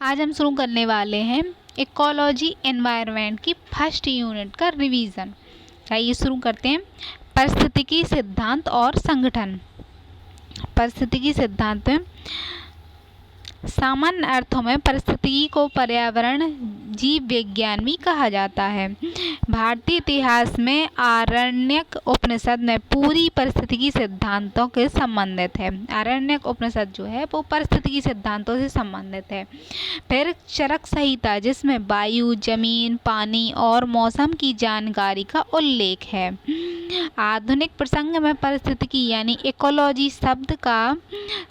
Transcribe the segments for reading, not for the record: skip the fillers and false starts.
आज हम शुरू करने वाले हैं इकोलॉजी एनवायरनमेंट की फर्स्ट यूनिट का रिवीजन। आइए शुरू करते हैं। पारिस्थितिकी सिद्धांत और संगठन। पारिस्थितिकी सिद्धांत में सामान्य अर्थों में पारिस्थितिकी को पर्यावरण जीव विज्ञान भी कहा जाता है। भारतीय इतिहास में आरण्यक उपनिषद में पूरी पारिस्थितिकी सिद्धांतों के संबंधित है। आरण्यक उपनिषद जो है वो पारिस्थितिकी सिद्धांतों से संबंधित है। फिर चरक संहिता जिसमें वायु, जमीन, पानी और मौसम की जानकारी का उल्लेख है। आधुनिक प्रसंग में पारिस्थितिकी यानी इकोलॉजी शब्द का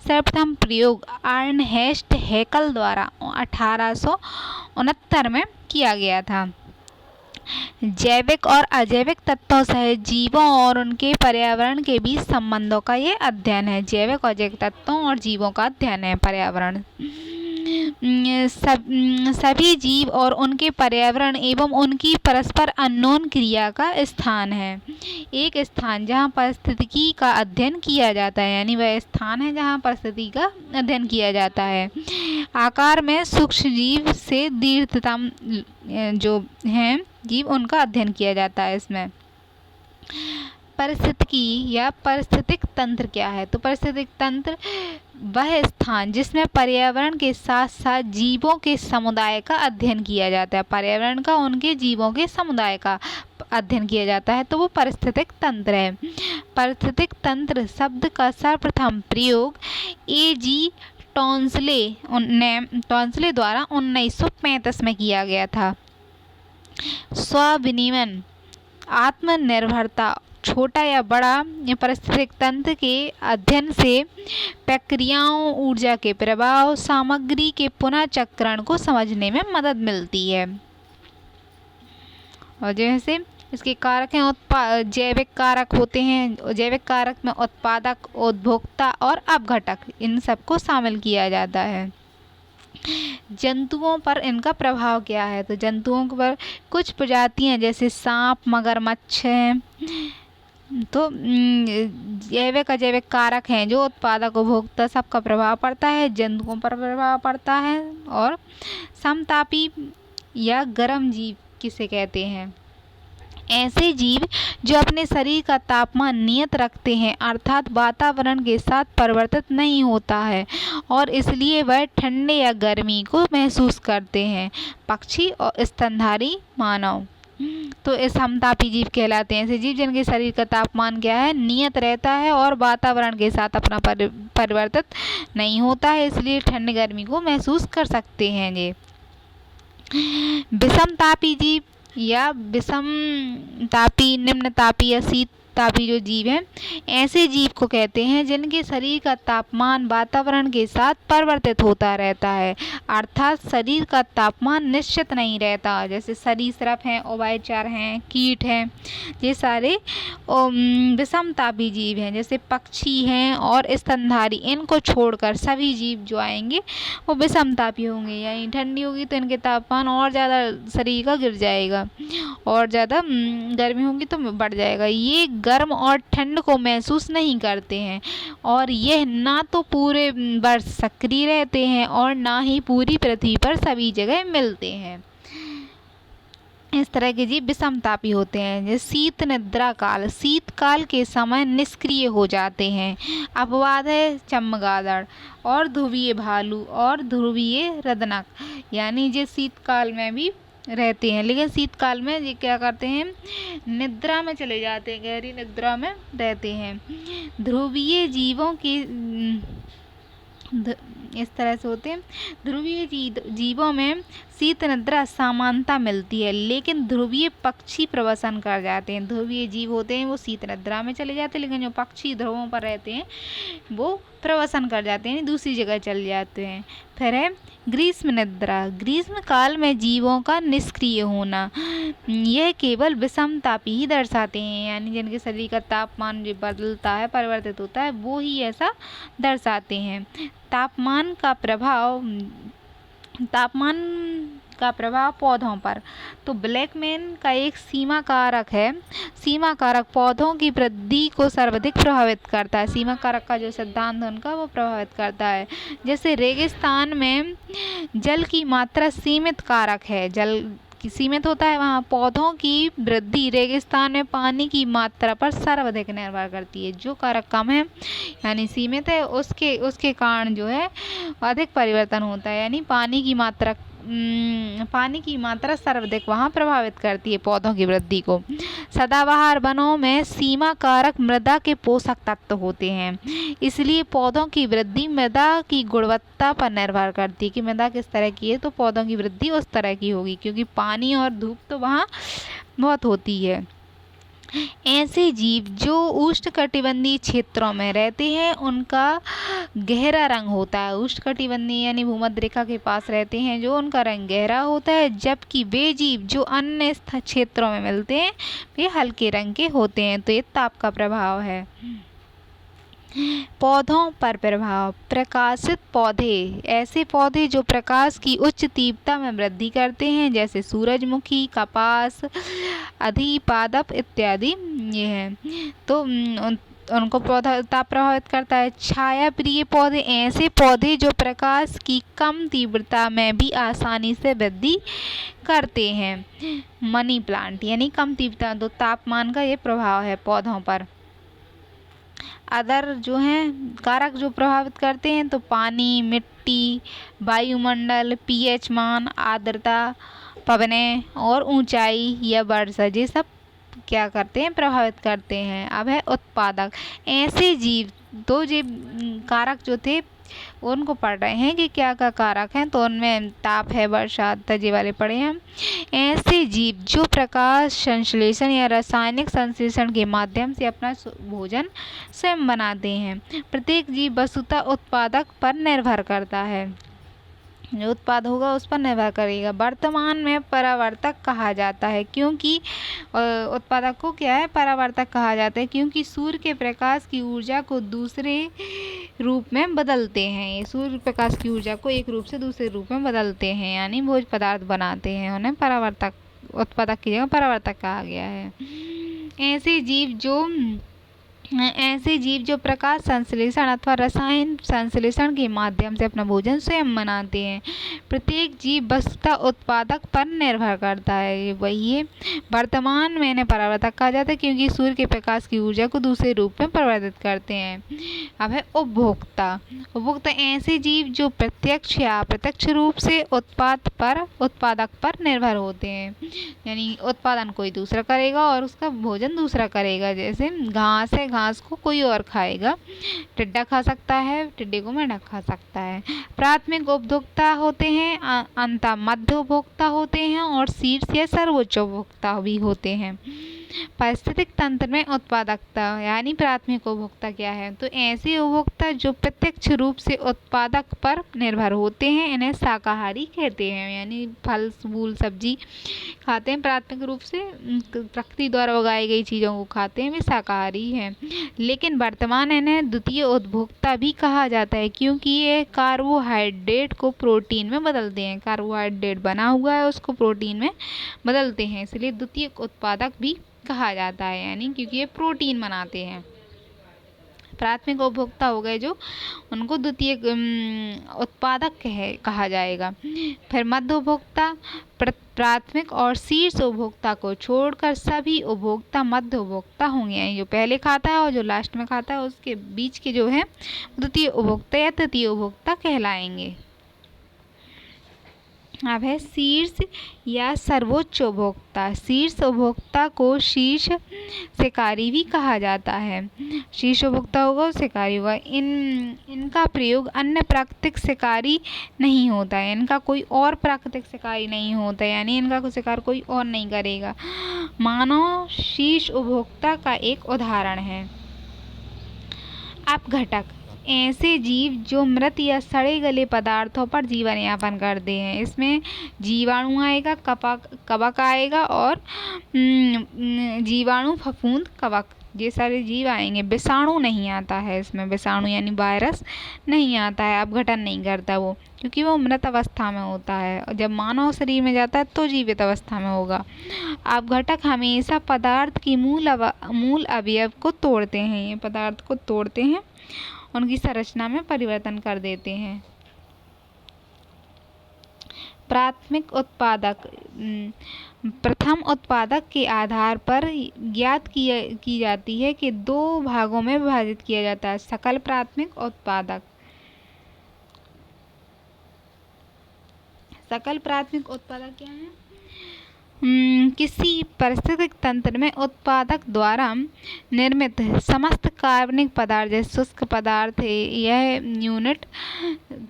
सर्वप्रथम प्रयोग अर्नहेस्ट हैकल द्वारा 1869 में किया गया था। जैविक और अजैविक तत्वों सहित जीवों और उनके पर्यावरण के बीच संबंधों का ये अध्ययन है। जैविक और अजैविक तत्वों और जीवों का अध्ययन है पर्यावरण। सभी जीव और उनके पर्यावरण एवं उनकी परस्पर अन्योन्य क्रिया का स्थान है। एक स्थान जहाँ पारिस्थितिकी का अध्ययन किया जाता है, यानी वह स्थान है जहाँ पारिस्थितिकी का अध्ययन किया जाता है। आकार में सूक्ष्म जीव से दीर्घतम जो हैं जीव उनका अध्ययन किया जाता है इसमें। पारिस्थितिकी या पारिस्थितिक तंत्र क्या है? तो पारिस्थितिक तंत्र वह स्थान जिसमें पर्यावरण के साथ साथ जीवों के समुदाय का अध्ययन किया जाता है। पर्यावरण का उनके जीवों के समुदाय का अध्ययन किया जाता है तो वो पारिस्थितिक तंत्र है। पारिस्थितिक तंत्र शब्द का सर्वप्रथम प्रयोग A.G. टॉन्सले द्वारा 1935 में किया गया था। स्वाविनिमन, आत्मनिर्भरता, छोटा या बड़ा पारिस्थितिक तंत्र के अध्ययन से प्रक्रियाओं, ऊर्जा के प्रभाव, सामग्री के पुनः चक्रण को समझने में मदद मिलती है। और जैसे इसके कारक हैं जैविक कारक होते हैं। जैविक कारक में उत्पादक, उपभोक्ता और अपघटक इन सबको शामिल किया जाता है। जंतुओं पर इनका प्रभाव क्या है? तो जंतुओं पर कुछ प्रजातियां जैसे सांप, मगरमच्छ हैं तो जैविक अजैविक कारक हैं जो उत्पादक, उपभोक्ता सबका प्रभाव पड़ता है। जंतुओं पर प्रभाव पड़ता है। और समतापी या गर्म जीव किसे कहते हैं? ऐसे जीव जो अपने शरीर का तापमान नियत रखते हैं, अर्थात वातावरण के साथ परिवर्तित नहीं होता है और इसलिए वह ठंडे या गर्मी को महसूस करते हैं। पक्षी और स्तनधारी मानव तो इस समतापी जीव कहलाते हैं। ऐसे जीव जिनके शरीर का तापमान क्या है? नियत रहता है और वातावरण के साथ अपना परिवर्तित नहीं होता है, इसलिए ठंड गर्मी को महसूस कर सकते हैं। ये विषमतापी जीव या विषम तापी, निम्न तापी या शीत तापी जो जीव हैं, ऐसे जीव को कहते हैं जिनके शरीर का तापमान वातावरण के साथ परिवर्तित होता रहता है, अर्थात शरीर का तापमान निश्चित नहीं रहता। जैसे सरीसृप हैं, उभयचर हैं, कीट हैं, ये सारे विषम तापी जीव हैं। जैसे पक्षी हैं और स्तनधारी, इनको छोड़कर सभी जीव जो आएंगे वो विषम तापी होंगे, यानी ठंडी होगी तो इनके तापमान और ज़्यादा शरीर का गिर जाएगा और ज़्यादा गर्मी होगी तो बढ़ जाएगा। ये गर्म और ठंड को महसूस नहीं करते हैं और यह ना तो पूरे वर्ष सक्रिय रहते हैं और ना ही पूरी पृथ्वी पर सभी जगह मिलते हैं। इस तरह के जीव विषमतापी होते हैं। जैसे शीत निद्रा काल, शीतकाल के समय निष्क्रिय हो जाते हैं। अपवाद है चमगादड़ और ध्रुवीय भालू और ध्रुवीय रदनक, यानी ये शीतकाल में भी रहते हैं, लेकिन शीतकाल में ये क्या करते हैं? निद्रा में चले जाते हैं, गहरी निद्रा में रहते हैं। ध्रुवीय जीवों की इस तरह से होते हैं। ध्रुवीय जीवों में शीत निद्रा समानता मिलती है, लेकिन ध्रुवीय पक्षी प्रवसन कर जाते हैं। ध्रुवीय जीव होते हैं वो शीत निद्रा में चले जाते हैं, लेकिन जो पक्षी ध्रुवों पर रहते हैं वो प्रवसन कर जाते हैं, दूसरी जगह चले जाते हैं। फिर है ग्रीष्म निद्रा, ग्रीष्म काल में जीवों का निष्क्रिय होना। यह केवल विषम तापी ही दर्शाते हैं, यानी जिनके शरीर का तापमान जो बदलता है, परिवर्तित होता है, वो ही ऐसा दर्शाते हैं। तापमान का प्रभाव पौधों पर। तो ब्लैकमैन का एक सीमा कारक है। सीमा कारक पौधों की वृद्धि को सर्वाधिक प्रभावित करता है। सीमा कारक का जो सिद्धांत है उनका वो प्रभावित करता है। जैसे रेगिस्तान में जल की मात्रा सीमित कारक है। जल सीमित होता है वहाँ। पौधों की वृद्धि रेगिस्तान में पानी की मात्रा पर सर्वाधिक निर्भर करती है। जो कारक कम है यानी सीमित है उसके कारण जो है अधिक परिवर्तन होता है। यानी पानी की मात्रा सर्वाधिक वहाँ प्रभावित करती है पौधों की वृद्धि को। सदाबहार वनों में सीमा कारक मृदा के पोषक तत्व होते हैं। इसलिए पौधों की वृद्धि मृदा की गुणवत्ता पर निर्भर करती है कि मृदा किस तरह की है तो पौधों की वृद्धि उस तरह की होगी, क्योंकि पानी और धूप तो वहाँ बहुत होती है। ऐसे जीव जो उष्णकटिबंधीय क्षेत्रों में रहते हैं उनका गहरा रंग होता है। उष्णकटिबंधीय यानी भूमध्य रेखा के पास रहते हैं जो, उनका रंग गहरा होता है, जबकि वे जीव जो अन्य क्षेत्रों में मिलते हैं वे हल्के रंग के होते हैं। तो ये ताप का प्रभाव है। पौधों पर प्रभाव। प्रकाशित पौधे, ऐसे पौधे जो प्रकाश की उच्च तीव्रता में वृद्धि करते हैं जैसे सूरजमुखी, कपास, अधिपादप इत्यादि ये हैं, तो उनको पौधा ताप प्रभावित करता है। छाया प्रिय पौधे, ऐसे पौधे जो प्रकाश की कम तीव्रता में भी आसानी से वृद्धि करते हैं। मनी प्लांट यानी कम तीव्रता, तो तापमान का ये प्रभाव है पौधों पर। अदर जो हैं कारक जो प्रभावित करते हैं तो पानी, मिट्टी, वायुमंडल, पीएच मान, आर्द्रता, पवनें और ऊंचाई या वर्षा, ये सब क्या करते हैं प्रभावित करते हैं। अब है उत्पादक। ऐसे जीव, दो जीव कारक जो थे उनको पढ़ रहे हैं कि क्या क्या कारक हैं, तो उनमें ताप है, वर्षा, तजे वाले पढ़े हैं। ऐसे जीव जो प्रकाश संश्लेषण या रासायनिक संश्लेषण के माध्यम से अपना भोजन स्वयं बनाते हैं। प्रत्येक जीव वस्तुतः उत्पादक पर निर्भर करता है, जो उत्पाद होगा उस पर निर्भर करेगा। वर्तमान में परावर्तक कहा जाता है, क्योंकि उत्पादक को क्या है परावर्तक कहा जाता है, क्योंकि सूर्य के प्रकाश की ऊर्जा को दूसरे रूप में बदलते हैं। ये सूर्य प्रकाश की ऊर्जा को एक रूप से दूसरे रूप में बदलते हैं, यानी भोज्य पदार्थ बनाते हैं, उन्हें परावर्तक, उत्पादक की जगह परावर्तक कहा गया है। ऐसे जीव जो प्रकाश संश्लेषण अथवा रसायन संश्लेषण के माध्यम से अपना भोजन स्वयं बनाते हैं। प्रत्येक जीव वस्तुतः उत्पादक पर निर्भर करता है, वही है। वर्तमान में इन्हें परावर्तक कहा जाता है क्योंकि सूर्य के प्रकाश की ऊर्जा को दूसरे रूप में परिवर्तित करते हैं। अब है उपभोक्ता। उपभोक्ता ऐसे जीव जो प्रत्यक्ष या अप्रत्यक्ष रूप से उत्पादक पर निर्भर होते हैं, यानी उत्पादन कोई दूसरा करेगा और उसका भोजन दूसरा करेगा। जैसे घास है, घास को कोई और खाएगा, टिड्डा खा सकता है, टिड्डे को मेंढक खा सकता है। प्राथमिक उपभोक्ता होते हैं, अंत मध्य उपभोक्ता होते हैं और शीर्ष या सर्वोच्च उपभोक्ता भी होते हैं। पारिस्थितिक तंत्र में उत्पादकता यानी प्राथमिक उपभोक्ता क्या है, तो ऐसे उपभोक्ता जो प्रत्यक्ष रूप से उत्पादक पर निर्भर होते हैं इन्हें शाकाहारी कहते हैं, यानी फल फूल सब्जी खाते हैं, प्राथमिक रूप से प्रकृति द्वारा उगाई गई चीज़ों को खाते हैं, वे शाकाहारी हैं। लेकिन वर्तमान इन्हें द्वितीय उपभोक्ता भी कहा जाता है क्योंकि ये कार्बोहाइड्रेट को प्रोटीन में बदलते हैं। कार्बोहाइड्रेट बना हुआ है उसको प्रोटीन में बदलते हैं, इसलिए द्वितीय उत्पादक भी कहा जाता है, यानी क्योंकि ये प्रोटीन बनाते हैं। प्राथमिक उपभोक्ता हो गए जो, उनको द्वितीय उत्पादक कहा जाएगा। फिर मध्य उपभोक्ता, प्राथमिक और शीर्ष उपभोक्ता को छोड़कर सभी उपभोक्ता मध्य उपभोक्ता होंगे, यानी जो पहले खाता है और जो लास्ट में खाता है उसके बीच के जो है द्वितीय उपभोक्ता या तृतीय उपभोक्ता कहलाएंगे। अब है शीर्ष या सर्वोच्च उपभोक्ता। शीर्ष उपभोक्ता को शीर्ष शिकारी भी कहा जाता है। शीर्ष उपभोक्ता होगा शिकारी होगा। इनका प्रयोग अन्य प्राकृतिक शिकारी नहीं होता है, इनका कोई और प्राकृतिक शिकारी नहीं होता, यानी इनका कोई शिकार कोई और नहीं करेगा। मानव शीर्ष उपभोक्ता का एक उदाहरण है। अपघटक, ऐसे जीव जो मृत या सड़े गले पदार्थों पर जीवन यापन करते हैं। इसमें जीवाणु आएगा, कवक आएगा और जीवाणु, फफूंद, कवक ये सारे जीव आएंगे। विषाणु नहीं आता है इसमें, विषाणु यानी वायरस नहीं आता है, अपघटन नहीं करता वो, क्योंकि वो मृत अवस्था में होता है। और जब मानव शरीर में जाता है तो जीवित अवस्था में होगा। अपघटक हमेशा पदार्थ की मूल अवयव को तोड़ते हैं, ये पदार्थ को तोड़ते हैं, उनकी संरचना में परिवर्तन कर देते हैं। प्राथमिक उत्पादक प्रथम उत्पादक के आधार पर ज्ञात की जाती है कि दो भागों में विभाजित किया जाता है। सकल प्राथमिक उत्पादक। सकल प्राथमिक उत्पादक क्या है? किसी पारिस्थितिक तंत्र में उत्पादक द्वारा निर्मित समस्त कार्बनिक पदार्थ, जैसे शुष्क पदार्थ है यह यूनिट,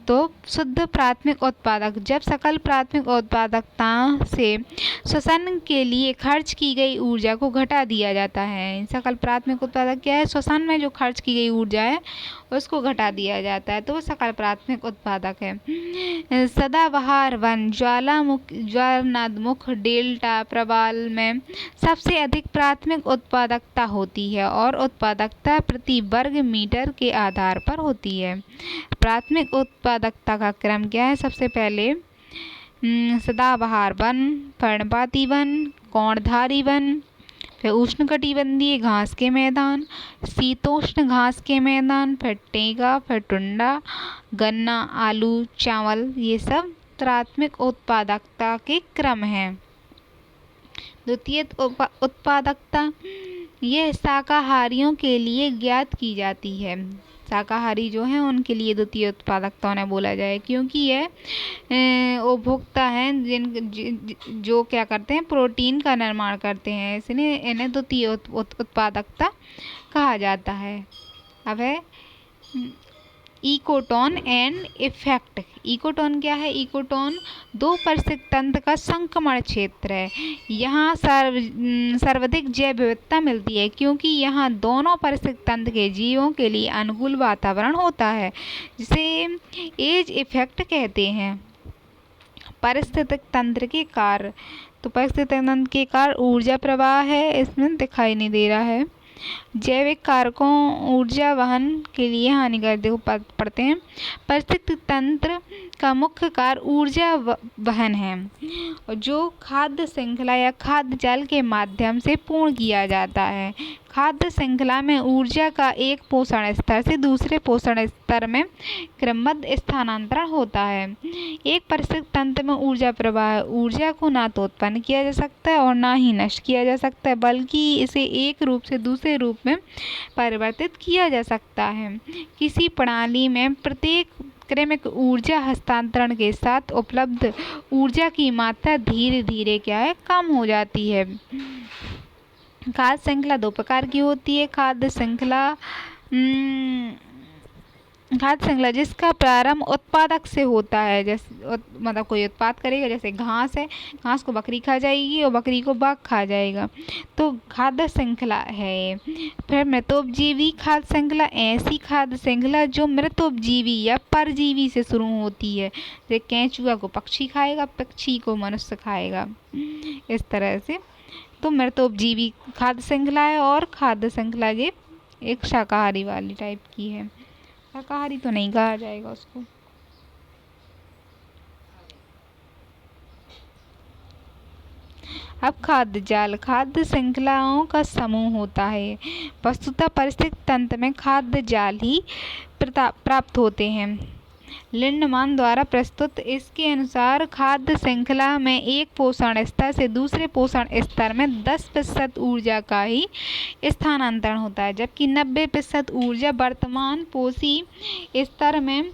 तो शुद्ध प्राथमिक उत्पादक। जब सकल प्राथमिक उत्पादकता से श्वसन के लिए खर्च की गई ऊर्जा को घटा दिया जाता है। सकल प्राथमिक उत्पादक क्या है? श्वसन में जो खर्च की गई ऊर्जा है उसको घटा दिया जाता है, तो वो सकल प्राथमिक उत्पादक है। सदाबहार वन, ज्वालामुख, डेल्टा प्रवाल में सबसे अधिक प्राथमिक उत्पादकता होती है और उत्पादकता प्रति वर्ग मीटर के आधार पर होती है। प्राथमिक उत्पादकता का क्रम क्या है? सबसे पहले सदाबहार वन, पर्णपाती वन, कोणधारी वन, फिर उष्णकटिबंधीय घास के मैदान, शीतोष्ण घास के मैदान, फिर टेगा, फिर टुंडा, गन्ना, आलू, चावल, ये सब प्राथमिक उत्पादकता के क्रम हैं। द्वितीय उत्पादकता यह शाकाहारियों के लिए ज्ञात की जाती है। शाकाहारी जो हैं उनके लिए द्वितीय उत्पादकता उन्हें बोला जाए, क्योंकि यह उपभोक्ता हैं जो क्या करते हैं, प्रोटीन का निर्माण करते हैं, इसलिए इन्हें द्वितीय उत्पादकता कहा जाता है। अब है इकोटोन एंड इफेक्ट। इकोटोन क्या है? इकोटोन दो परिस्थितिक तंत्र का संक्रमण क्षेत्र है। यहाँ सर्वाधिक जैव विविधता मिलती है, क्योंकि यहाँ दोनों परिस्थितिक तंत्र के जीवों के लिए अनुकूल वातावरण होता है, जिसे एज इफेक्ट कहते हैं। परिस्थितिक तंत्र के कार्य, तो परिस्थितिक तंत्र के कार्य ऊर्जा प्रवाह है, इसमें दिखाई नहीं दे रहा है। जैविक कारकों ऊर्जा वहन के लिए हानिकारक पड़ते हैं। परिस्थितिक तंत्र का मुख्य कार्य ऊर्जा वहन है, जो खाद्य श्रृंखला या खाद्य जाल के माध्यम से पूर्ण किया जाता है। खाद्य श्रृंखला में ऊर्जा का एक पोषण स्तर से दूसरे पोषण स्तर में क्रमबद्ध स्थानांतरण होता है। एक परिस्थितिक तंत्र में ऊर्जा प्रवाह, ऊर्जा को ना तो उत्पन्न किया जा सकता है और ना ही नष्ट किया जा सकता है, बल्कि इसे एक रूप से दूसरे रूप में परिवर्तित किया जा सकता है। किसी प्रणाली में प्रत्येक क्रमिक ऊर्जा हस्तांतरण के साथ उपलब्ध ऊर्जा की मात्रा धीरे धीरे क्या है, कम हो जाती है। खाद्य श्रृंखला दो प्रकार की होती है। खाद्य श्रृंखला जिसका प्रारंभ उत्पादक से होता है, जैसे मतलब कोई उत्पाद करेगा, जैसे घास है, घास को बकरी खा जाएगी और बकरी को बाघ खा जाएगा, तो खाद्य श्रृंखला है। फिर मृतोपजीवी खाद्य श्रृंखला, ऐसी खाद्य श्रृंखला जो मृतोपजीवी या परजीवी से शुरू होती है, जैसे केंचुआ को पक्षी खाएगा, पक्षी को मनुष्य खाएगा, इस तरह से। तो मृतोपजीवी खाद्य श्रृंखला है, और खाद्य श्रृंखला ये एक शाकाहारी वाली टाइप की है। शाकाहारी तो नहीं कहा जाएगा उसको। अब खाद्य जाल खाद्य श्रृंखलाओं का समूह होता है। वस्तुतः परिस्थितिक तंत्र में खाद्य जाल ही प्राप्त होते हैं। लिंडमान द्वारा प्रस्तुत इसके अनुसार खाद्य श्रृंखला में एक पोषण स्तर से दूसरे पोषण स्तर में 10% ऊर्जा का ही स्थानांतरण होता है, जबकि 90% ऊर्जा वर्तमान पोषी स्तर में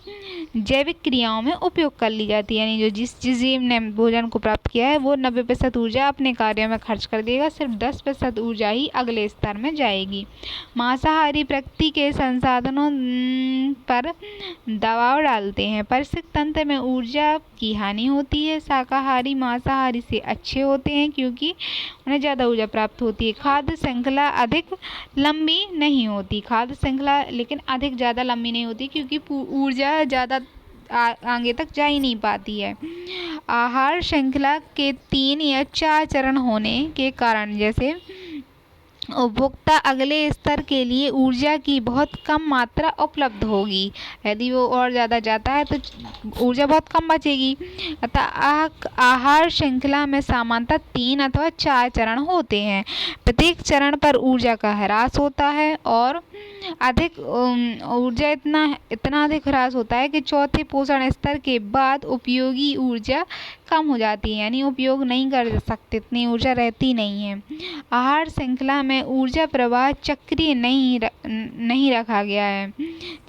जैविक क्रियाओं में उपयोग कर ली जाती है। यानी जो जिस जीव ने भोजन को प्राप्त किया है वो 90% ऊर्जा अपने कार्यों में खर्च कर देगा, सिर्फ 10% ऊर्जा ही अगले स्तर में जाएगी। मांसाहारी प्रकृति के संसाधनों पर दबाव डालते हैं। परिस्थितिक तंत्र में ऊर्जा की हानि होती है। शाकाहारी मांसाहारी से अच्छे होते हैं क्योंकि उन्हें ज़्यादा ऊर्जा प्राप्त होती है। खाद्य श्रृंखला अधिक लंबी नहीं होती, खाद्य श्रृंखला लेकिन अधिक ज़्यादा लंबी नहीं होती, क्योंकि ऊर्जा ज़्यादा आगे तक जा ही नहीं पाती है। आहार श्रृंखला के 3 या 4 चरण होने के कारण, जैसे उपभोक्ता अगले स्तर के लिए ऊर्जा की बहुत कम मात्रा उपलब्ध होगी। यदि वो और ज़्यादा जाता है तो ऊर्जा बहुत कम बचेगी। अतः आहार श्रृंखला में सामान्यतः 3 अथवा 4 चरण होते हैं। प्रत्येक चरण पर ऊर्जा का ह्रास होता है और ऊर्जा इतना अधिक ह्रास होता है कि चौथे पोषण स्तर के बाद उपयोगी ऊर्जा कम हो जाती है, यानी उपयोग नहीं कर सकते, इतनी ऊर्जा रहती नहीं है। आहार श्रृंखला में ऊर्जा प्रवाह चक्रीय नहीं रखा गया है,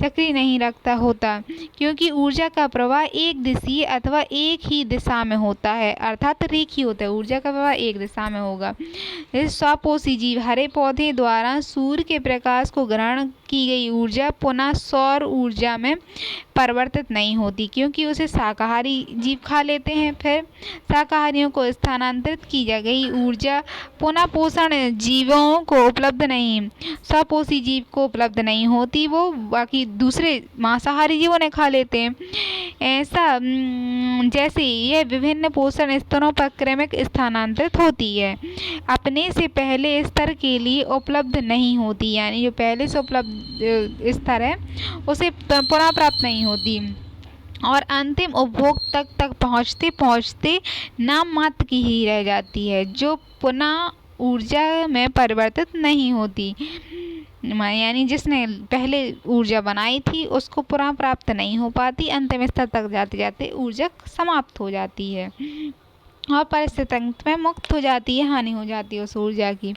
चक्रीय नहीं रखता होता, क्योंकि ऊर्जा का प्रवाह एक दिशीय अथवा एक ही दिशा में होता है, अर्थात रेखीय होता है। ऊर्जा का प्रवाह एक दिशा में होगा। जैसे स्वपोषी जीव हरे पौधे द्वारा सूर्य के प्रकाश को ग्रहण की गई ऊर्जा पुनः सौर ऊर्जा में परिवर्तित नहीं होती, क्योंकि उसे शाकाहारी जीव खा लेते हैं। फिर शाकाहारियों को स्थानांतरित की गई ऊर्जा पुनः पोषण जीवों को उपलब्ध नहीं, स्वपोषी जीव को उपलब्ध नहीं होती, वो बाकी दूसरे मांसाहारी जीवों ने खा लेते हैं। ऐसा जैसे यह विभिन्न पोषण स्तरों पर क्रमिक स्थानांतरित होती है, अपने से पहले स्तर के लिए उपलब्ध नहीं होती, यानी जो पहले से उपलब्ध स्तर है उसे पुनः प्राप्त नहीं होती और अंतिम उपभोग तक पहुँचते पहुँचते नाम मात्र की ही रह जाती है, जो पुनः ऊर्जा में परिवर्तित नहीं होती, यानी जिसने पहले ऊर्जा बनाई थी उसको पुनः प्राप्त नहीं हो पाती। अंतिम स्तर तक जाते जाते ऊर्जा समाप्त हो जाती है और पारिस्थितिक में मुक्त हो जाती है, हानि हो जाती है उस ऊर्जा की।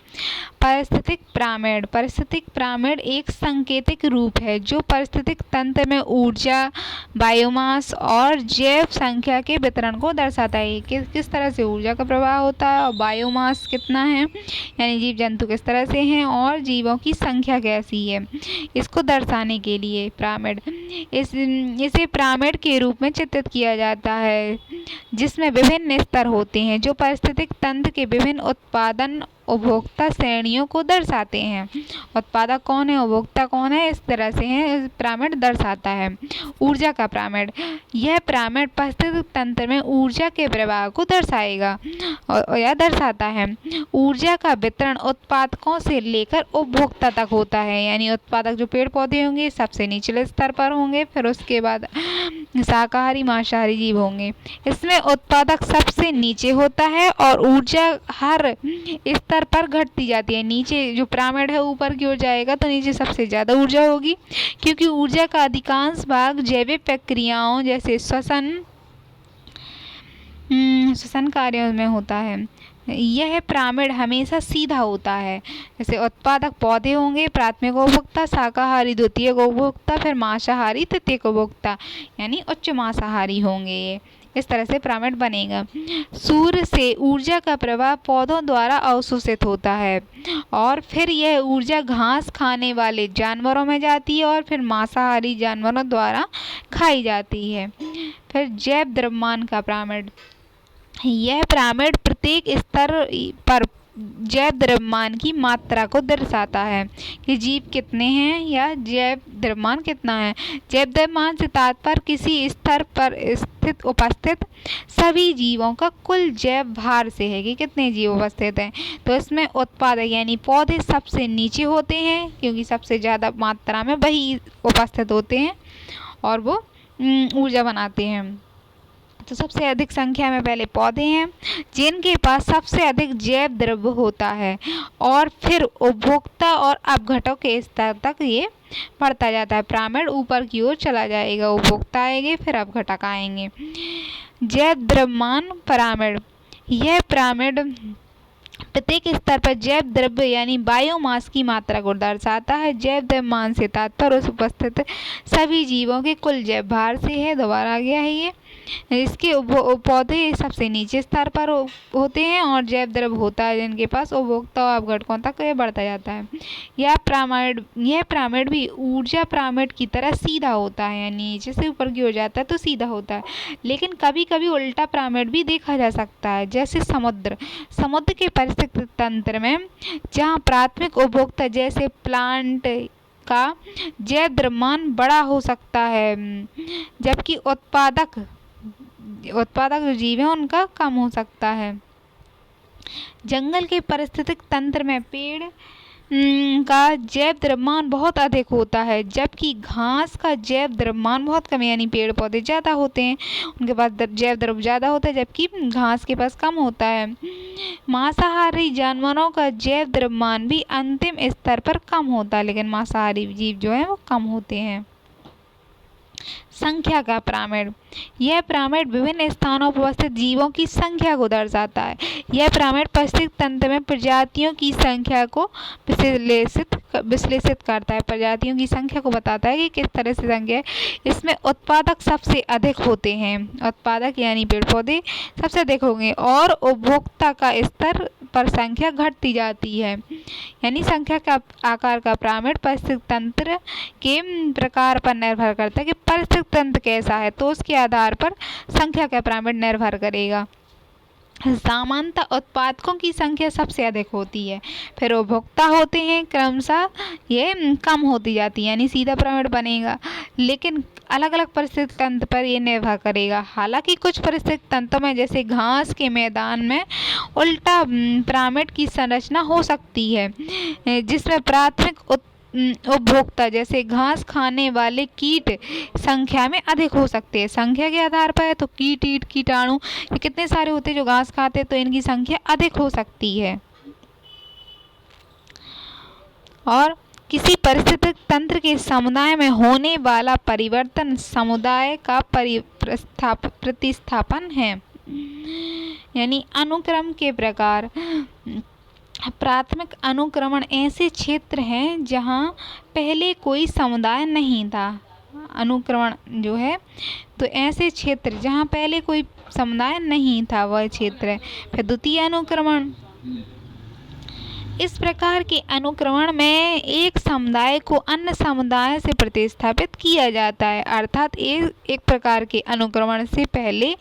पारिस्थितिक पिरामिड एक सांकेतिक रूप है जो पारिस्थितिक तंत्र में ऊर्जा, बायोमास और जैव संख्या के वितरण को दर्शाता है। किस तरह से ऊर्जा का प्रवाह होता है और बायोमास कितना है, यानी जीव जंतु किस तरह से हैं और जीवों की संख्या कैसी है, इसको दर्शाने के लिए पिरामिड इसे पिरामिड के रूप में चित्रित किया जाता है, जिसमें विभिन्न स्तर होते हैं जो पारिस्थितिक तंत्र के विभिन्न उत्पादन उपभोक्ता श्रेणियों को दर्शाते हैं। उत्पादक कौन है, उपभोक्ता कौन है, इस तरह से है पिरामिड दर्शाता है। ऊर्जा का पिरामिड, यह पिरामिड पारिस्थितिक तंत्र में ऊर्जा के प्रवाह को दर्शाएगा और यह दर्शाता है। ऊर्जा का वितरण उत्पादकों से लेकर उपभोक्ता तक होता है, यानी उत्पादक जो पेड़ पौधे होंगे सबसे निचले स्तर पर होंगे, फिर उसके बाद शाकाहारी मांसाहारी जीव होंगे। इसमें उत्पादक सबसे नीचे होता है और ऊर्जा हर स्तर पर घटती जाती है। नीचे जो पिरामिड है ऊपर की ओर जाएगा तो नीचे सबसे ज़्यादा ऊर्जा होगी, क्योंकि ऊर्जा का अधिकांश भाग जैविक प्रक्रियाओं जैसे श्वसन कार्यों में होता है। यह पिरामिड हमेशा सीधा होता है। जैसे उत्पादक पौधे होंगे, प्राथमिक उपभोक्ता, शाकाहारी द्वितीयक उपभोक्ता, फिर मांसाहारी तृतीयक उपभोक्ता, यानी उच्च मांसाहारी होंगे ये। इस तरह से पिरामिड बनेगा। सूर्य से ऊर्जा का प्रवाह पौधों द्वारा अवशोषित होता है और फिर यह ऊर्जा घास खाने वाले जानवरों में जाती है और फिर मांसाहारी जानवरों द्वारा खाई जाती है। फिर जैव द्रव्यमान का पिरामिड, यह पिरामिड प्रत्येक स्तर पर जैव द्रव्यमान की मात्रा को दर्शाता है कि जीव कितने हैं या जैव द्रव्यमान कितना है। जैव द्रव्यमान से तात्पर्य किसी स्तर पर उपस्थित सभी जीवों का कुल जैव भार से है कि कितने जीव उपस्थित हैं। तो इसमें उत्पादक यानी पौधे सबसे नीचे होते हैं, क्योंकि सबसे ज़्यादा मात्रा में वही उपस्थित होते हैं और वो ऊर्जा बनाते हैं। तो सबसे अधिक संख्या में पहले पौधे हैं जिनके पास सबसे अधिक जैव द्रव्य होता है और फिर उपभोक्ता और अपघटकों के स्तर तक ये बढ़ता जाता है। पिरामिड ऊपर की ओर चला जाएगा, उपभोक्ता आएंगे फिर अपघटक आएंगे। जैव द्रव्यमान पिरामिड, यह पिरामिड प्रत्येक स्तर पर जैव द्रव्य यानी बायोमास की मात्रा को दर्शाता है। जैव द्रव्यमान से तात्पर्य उस उपस्थित सभी जीवों के कुल जैव भार से है। दोबारा आ गया है ये। इसके पौधे सबसे नीचे स्तर पर होते हैं और जैव द्रव्य होता है जिनके पास उपभोक्ता और अपघटकों तक ये बढ़ता जाता है। यह पिरामिड भी ऊर्जा पिरामिड की तरह सीधा होता है, यानी नीचे से ऊपर की ओर जाता है तो सीधा होता है, लेकिन कभी कभी उल्टा पिरामिड भी देखा जा सकता है। जैसे समुद्र के पारिस्थितिक तंत्र में जहाँ प्राथमिक उपभोक्ता जैसे प्लांट का जैव द्रव्यमान बड़ा हो सकता है, जबकि उत्पादक जो जीव है उनका कम हो सकता है। जंगल के पारिस्थितिक तंत्र में पेड़ का जैव द्रव्यमान बहुत अधिक होता है, जबकि घास का जैव द्रव्यमान बहुत कम है। यानी पेड़ पौधे ज़्यादा होते हैं, उनके पास जैव द्रव्य ज़्यादा होता है, जबकि घास के पास कम होता है। मांसाहारी जानवरों का जैव द्रव्यमान भी अंतिम स्तर पर कम होता है, लेकिन मांसाहारी जीव जो है वो कम होते हैं। संख्या का पिरामिड। यह पिरामिड विभिन्न स्थानों पर उपस्थित जीवों की संख्या को दर्शाता है। यह पिरामिड पारिस्थितिक तंत्र में प्रजातियों की संख्या को विश्लेषित करता है। प्रजातियों की संख्या को बताता है कि किस तरह से संख्या है। इसमें उत्पादक सबसे अधिक होते हैं, उत्पादक यानी पेड़ पौधे सबसे अधिक होंगे, और उपभोक्ता का स्तर पर संख्या घटती जाती है। यानी संख्या का आकार का पिरामिड पारिस्थितिक तंत्र के प्रकार पर निर्भर करता है कि पारिस्थितिक तंत्र कैसा है, तो उसके आधार पर संख्या का पिरामिड निर्भर करेगा। सामान्यतः उत्पादकों की संख्या सबसे अधिक होती है, फिर उपभोक्ता होते हैं, क्रमशः ये कम होती जाती है, यानी सीधा पिरामिड बनेगा। लेकिन अलग अलग परिस्थिति तंत्र पर ये निर्भर करेगा। हालांकि कुछ परिस्थिति तंत्र में, जैसे घास के मैदान में, उल्टा पिरामिड की संरचना हो सकती है, जिसमें प्राथमिक उपभोक्ता जैसे घास खाने वाले कीट संख्या में अधिक हो सकते हैं। संख्या के आधार पर है तो कीटाणु ये कितने सारे होते हैं जो घास खाते हैं, तो इनकी संख्या अधिक हो सकती है। और किसी पारिस्थितिक तंत्र के समुदाय में होने वाला परिवर्तन समुदाय का प्रतिस्थापन है। यानी अनुक्रम के प्रकार। प्राथमिक अनुक्रमण ऐसे क्षेत्र हैं जहाँ पहले कोई समुदाय नहीं था। अनुक्रमण जो है तो ऐसे क्षेत्र जहाँ पहले कोई समुदाय नहीं था, वह क्षेत्र है। फिर द्वितीय अनुक्रमण। इस प्रकार के अनुक्रमण में एक समुदाय को अन्य समुदाय से प्रतिस्थापित किया जाता है, अर्थात एक प्रकार के अनुक्रमण से पहले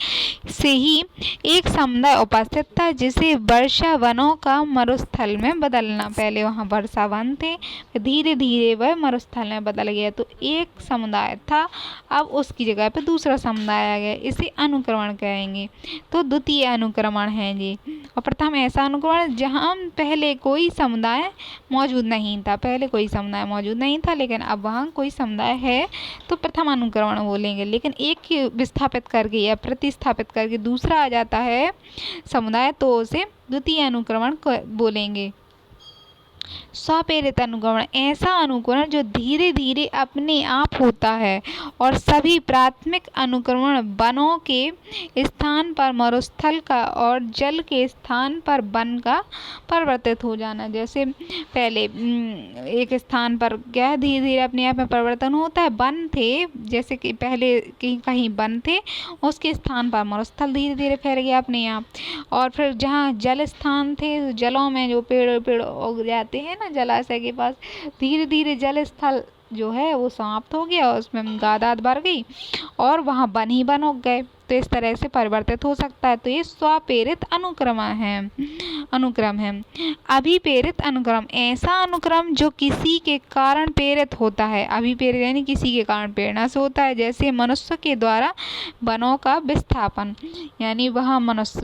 से ही एक समुदाय उपस्थित था, जिसे वर्षा वनों का मरुस्थल में बदलना। पहले वहाँ वर्षा वन थे, धीरे धीरे वह मरुस्थल में बदल गया, तो एक समुदाय था, अब उसकी जगह पे दूसरा समुदाय आ गया, इसे अनुक्रमण कहेंगे। तो द्वितीय अनुक्रमण है ये। और प्रथम ऐसा अनुक्रमण जहाँ पहले कोई समुदाय मौजूद नहीं था, पहले कोई समुदाय मौजूद नहीं था, लेकिन अब वहाँ कोई समुदाय है, तो प्रथम अनुक्रमण बोलेंगे। लेकिन एक विस्थापित करके या प्रतिस्थापित करके दूसरा आ जाता है समुदाय, तो उसे द्वितीय अनुक्रमण बोलेंगे। स्वप्रेरित अनुक्रमण। ऐसा अनुक्रमण जो धीरे धीरे अपने आप होता है, और सभी प्राथमिक अनुक्रमण वनों के स्थान पर मरुस्थल का और जल के स्थान पर वन का परिवर्तित हो जाना। जैसे पहले एक स्थान पर क्या है, धीरे धीरे अपने आप में परिवर्तन होता है। वन थे, जैसे कि पहले कहीं वन थे, उसके स्थान पर मरुस्थल धीरे धीरे फैल गया अपने आप। और फिर जहाँ जल स्थान थे, जलों में जो पेड़ उग जाते हैं ना जलाशय के पास, धीरे धीरे जल स्थल जो है वो समाप्त हो गया, उसमें गादाद भर गई और वहाँ वन ही वन उग गए। तो इस तरह से परिवर्तित हो सकता है। तो ये स्वप्रेरित अनुक्रम है। अभिप्रेरित अनुक्रम। ऐसा अनुक्रम जो किसी के कारण प्रेरित होता है। अभिप्रेरित यानी किसी के कारण प्रेरणा से होता है, जैसे मनुष्य के द्वारा वनों का विस्थापन। यानी वहाँ मनुष्य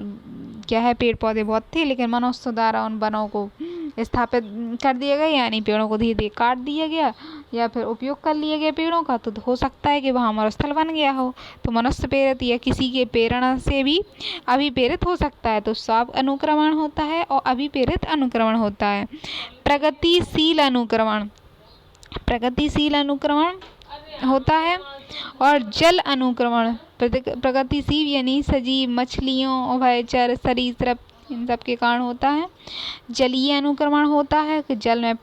क्या है, पेड़ पौधे बहुत थे, लेकिन मनुष्य द्वारा उन वनों को स्थापित कर दिया गया, यानी पेड़ों को धीरे धीरे काट दिया गया या फिर उपयोग कर लिया गया पेड़ों का, तो हो सकता है कि वहाँ मरुस्थल बन गया हो। तो मनुष्य प्रेरित या किसी के प्रेरणा से भी अभिप्रेरित हो सकता है। तो स्व अनुक्रमण होता है और अभिप्रेरित अनुक्रमण होता है। प्रगतिशील अनुक्रमण। प्रगतिशील अनुक्रमण होता है। और जल अनुक्रमण। प्रगतिशील यानी सजीव, मछलियों, उभयचर, सरीसृप, इन सब के कारण होता है। जलीय अनुक्रमण होता है कि जल में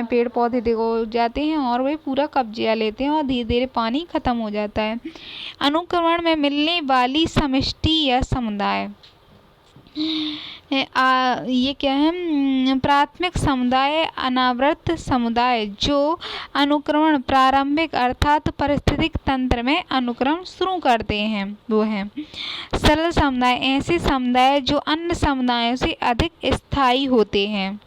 पेड़ पौधे देखो जाते हैं और वे पूरा कब्जा लेते हैं और धीरे धीरे पानी खत्म हो जाता है। अनुक्रमण में मिलने वाली समष्टि या समुदाय। ये क्या है, प्राथमिक समुदाय, अनावृत समुदाय। जो अनुक्रमण प्रारंभिक अर्थात पारिस्थितिक तंत्र में अनुक्रमण शुरू करते हैं वो है। सरल समुदाय। ऐसे समुदाय जो अन्य समुदायों से अधिक स्थायी होते हैं।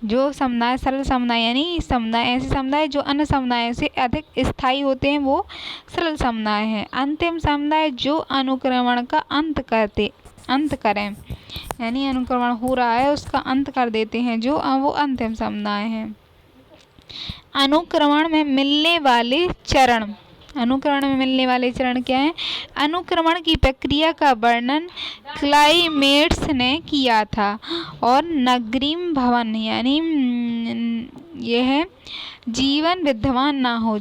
जो समुदाय सरल समुदाय यानी समुदाय, ऐसे समुदाय जो अन्य समुदायों से अधिक स्थायी होते हैं वो सरल समुदाय हैं। अंतिम समुदाय जो अनुक्रमण का अंत अंत करें, यानी अनुक्रमण हो रहा है उसका अंत कर देते हैं, जो वो अंतिम समुदाय हैं। अनुक्रमण में मिलने वाले चरण। अनुक्रमण में मिलने वाले चरण क्या है? अनुक्रमण की प्रक्रिया का वर्णन क्लाइमेट्स ने किया था और नगरीम भवन यानी यह जीवन विद्यमान ना हो,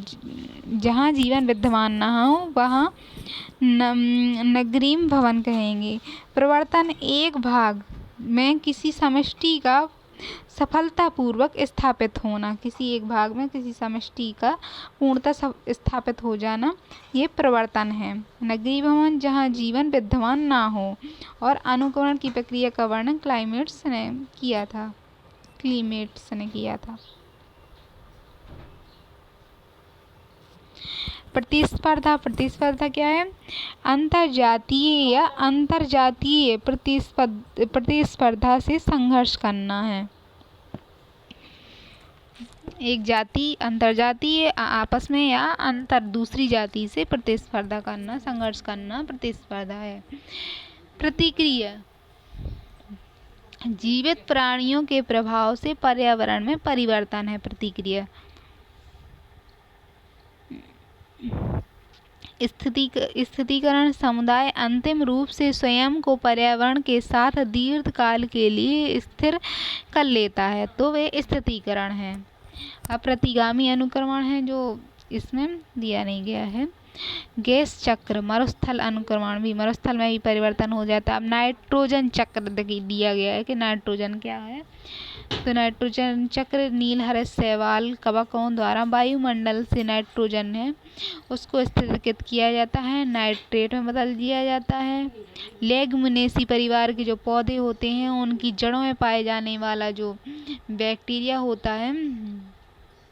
जहाँ जीवन विद्यमान ना हो वहाँ नगरीम भवन कहेंगे। प्रवर्तन एक भाग में किसी समष्टि का सफलतापूर्वक स्थापित होना, किसी एक भाग में किसी समष्टि का पूर्णतः स्थापित हो जाना, ये प्रवर्तन है। नगरीय भवन जहाँ जीवन विद्यमान ना हो, और अनुक्रमण की प्रक्रिया का वर्णन क्लाइमेट्स ने किया था। प्रतिस्पर्धा। प्रतिस्पर्धा क्या है? अंतरजातीय या अंतरजातीय प्रतिस्पर्धा से संघर्ष करना है। एक जाति अंतरजातीय आपस में या अंतर दूसरी जाति से प्रतिस्पर्धा करना, संघर्ष करना प्रतिस्पर्धा है। प्रतिक्रिया। जीवित प्राणियों के प्रभाव से पर्यावरण में परिवर्तन है प्रतिक्रिया। स्थितीकरण। समुदाय अंतिम रूप से स्वयं को पर्यावरण के साथ दीर्घकाल के लिए स्थिर कर लेता है, तो वे स्थितीकरण है। अब प्रतिगामी अनुक्रमण है जो इसमें दिया नहीं गया है। गैस चक्र। मरुस्थल अनुक्रमण भी, मरुस्थल में भी परिवर्तन हो जाता है। अब नाइट्रोजन चक्र दिया गया है कि नाइट्रोजन क्या है, तो नाइट्रोजन चक्र नीलहरित शैवाल कवकों द्वारा वायुमंडल से नाइट्रोजन है उसको स्थिरीकृत किया जाता है, नाइट्रेट में बदल दिया जाता है। लेगमुनेसी परिवार के जो पौधे होते हैं उनकी जड़ों में पाए जाने वाला जो बैक्टीरिया होता है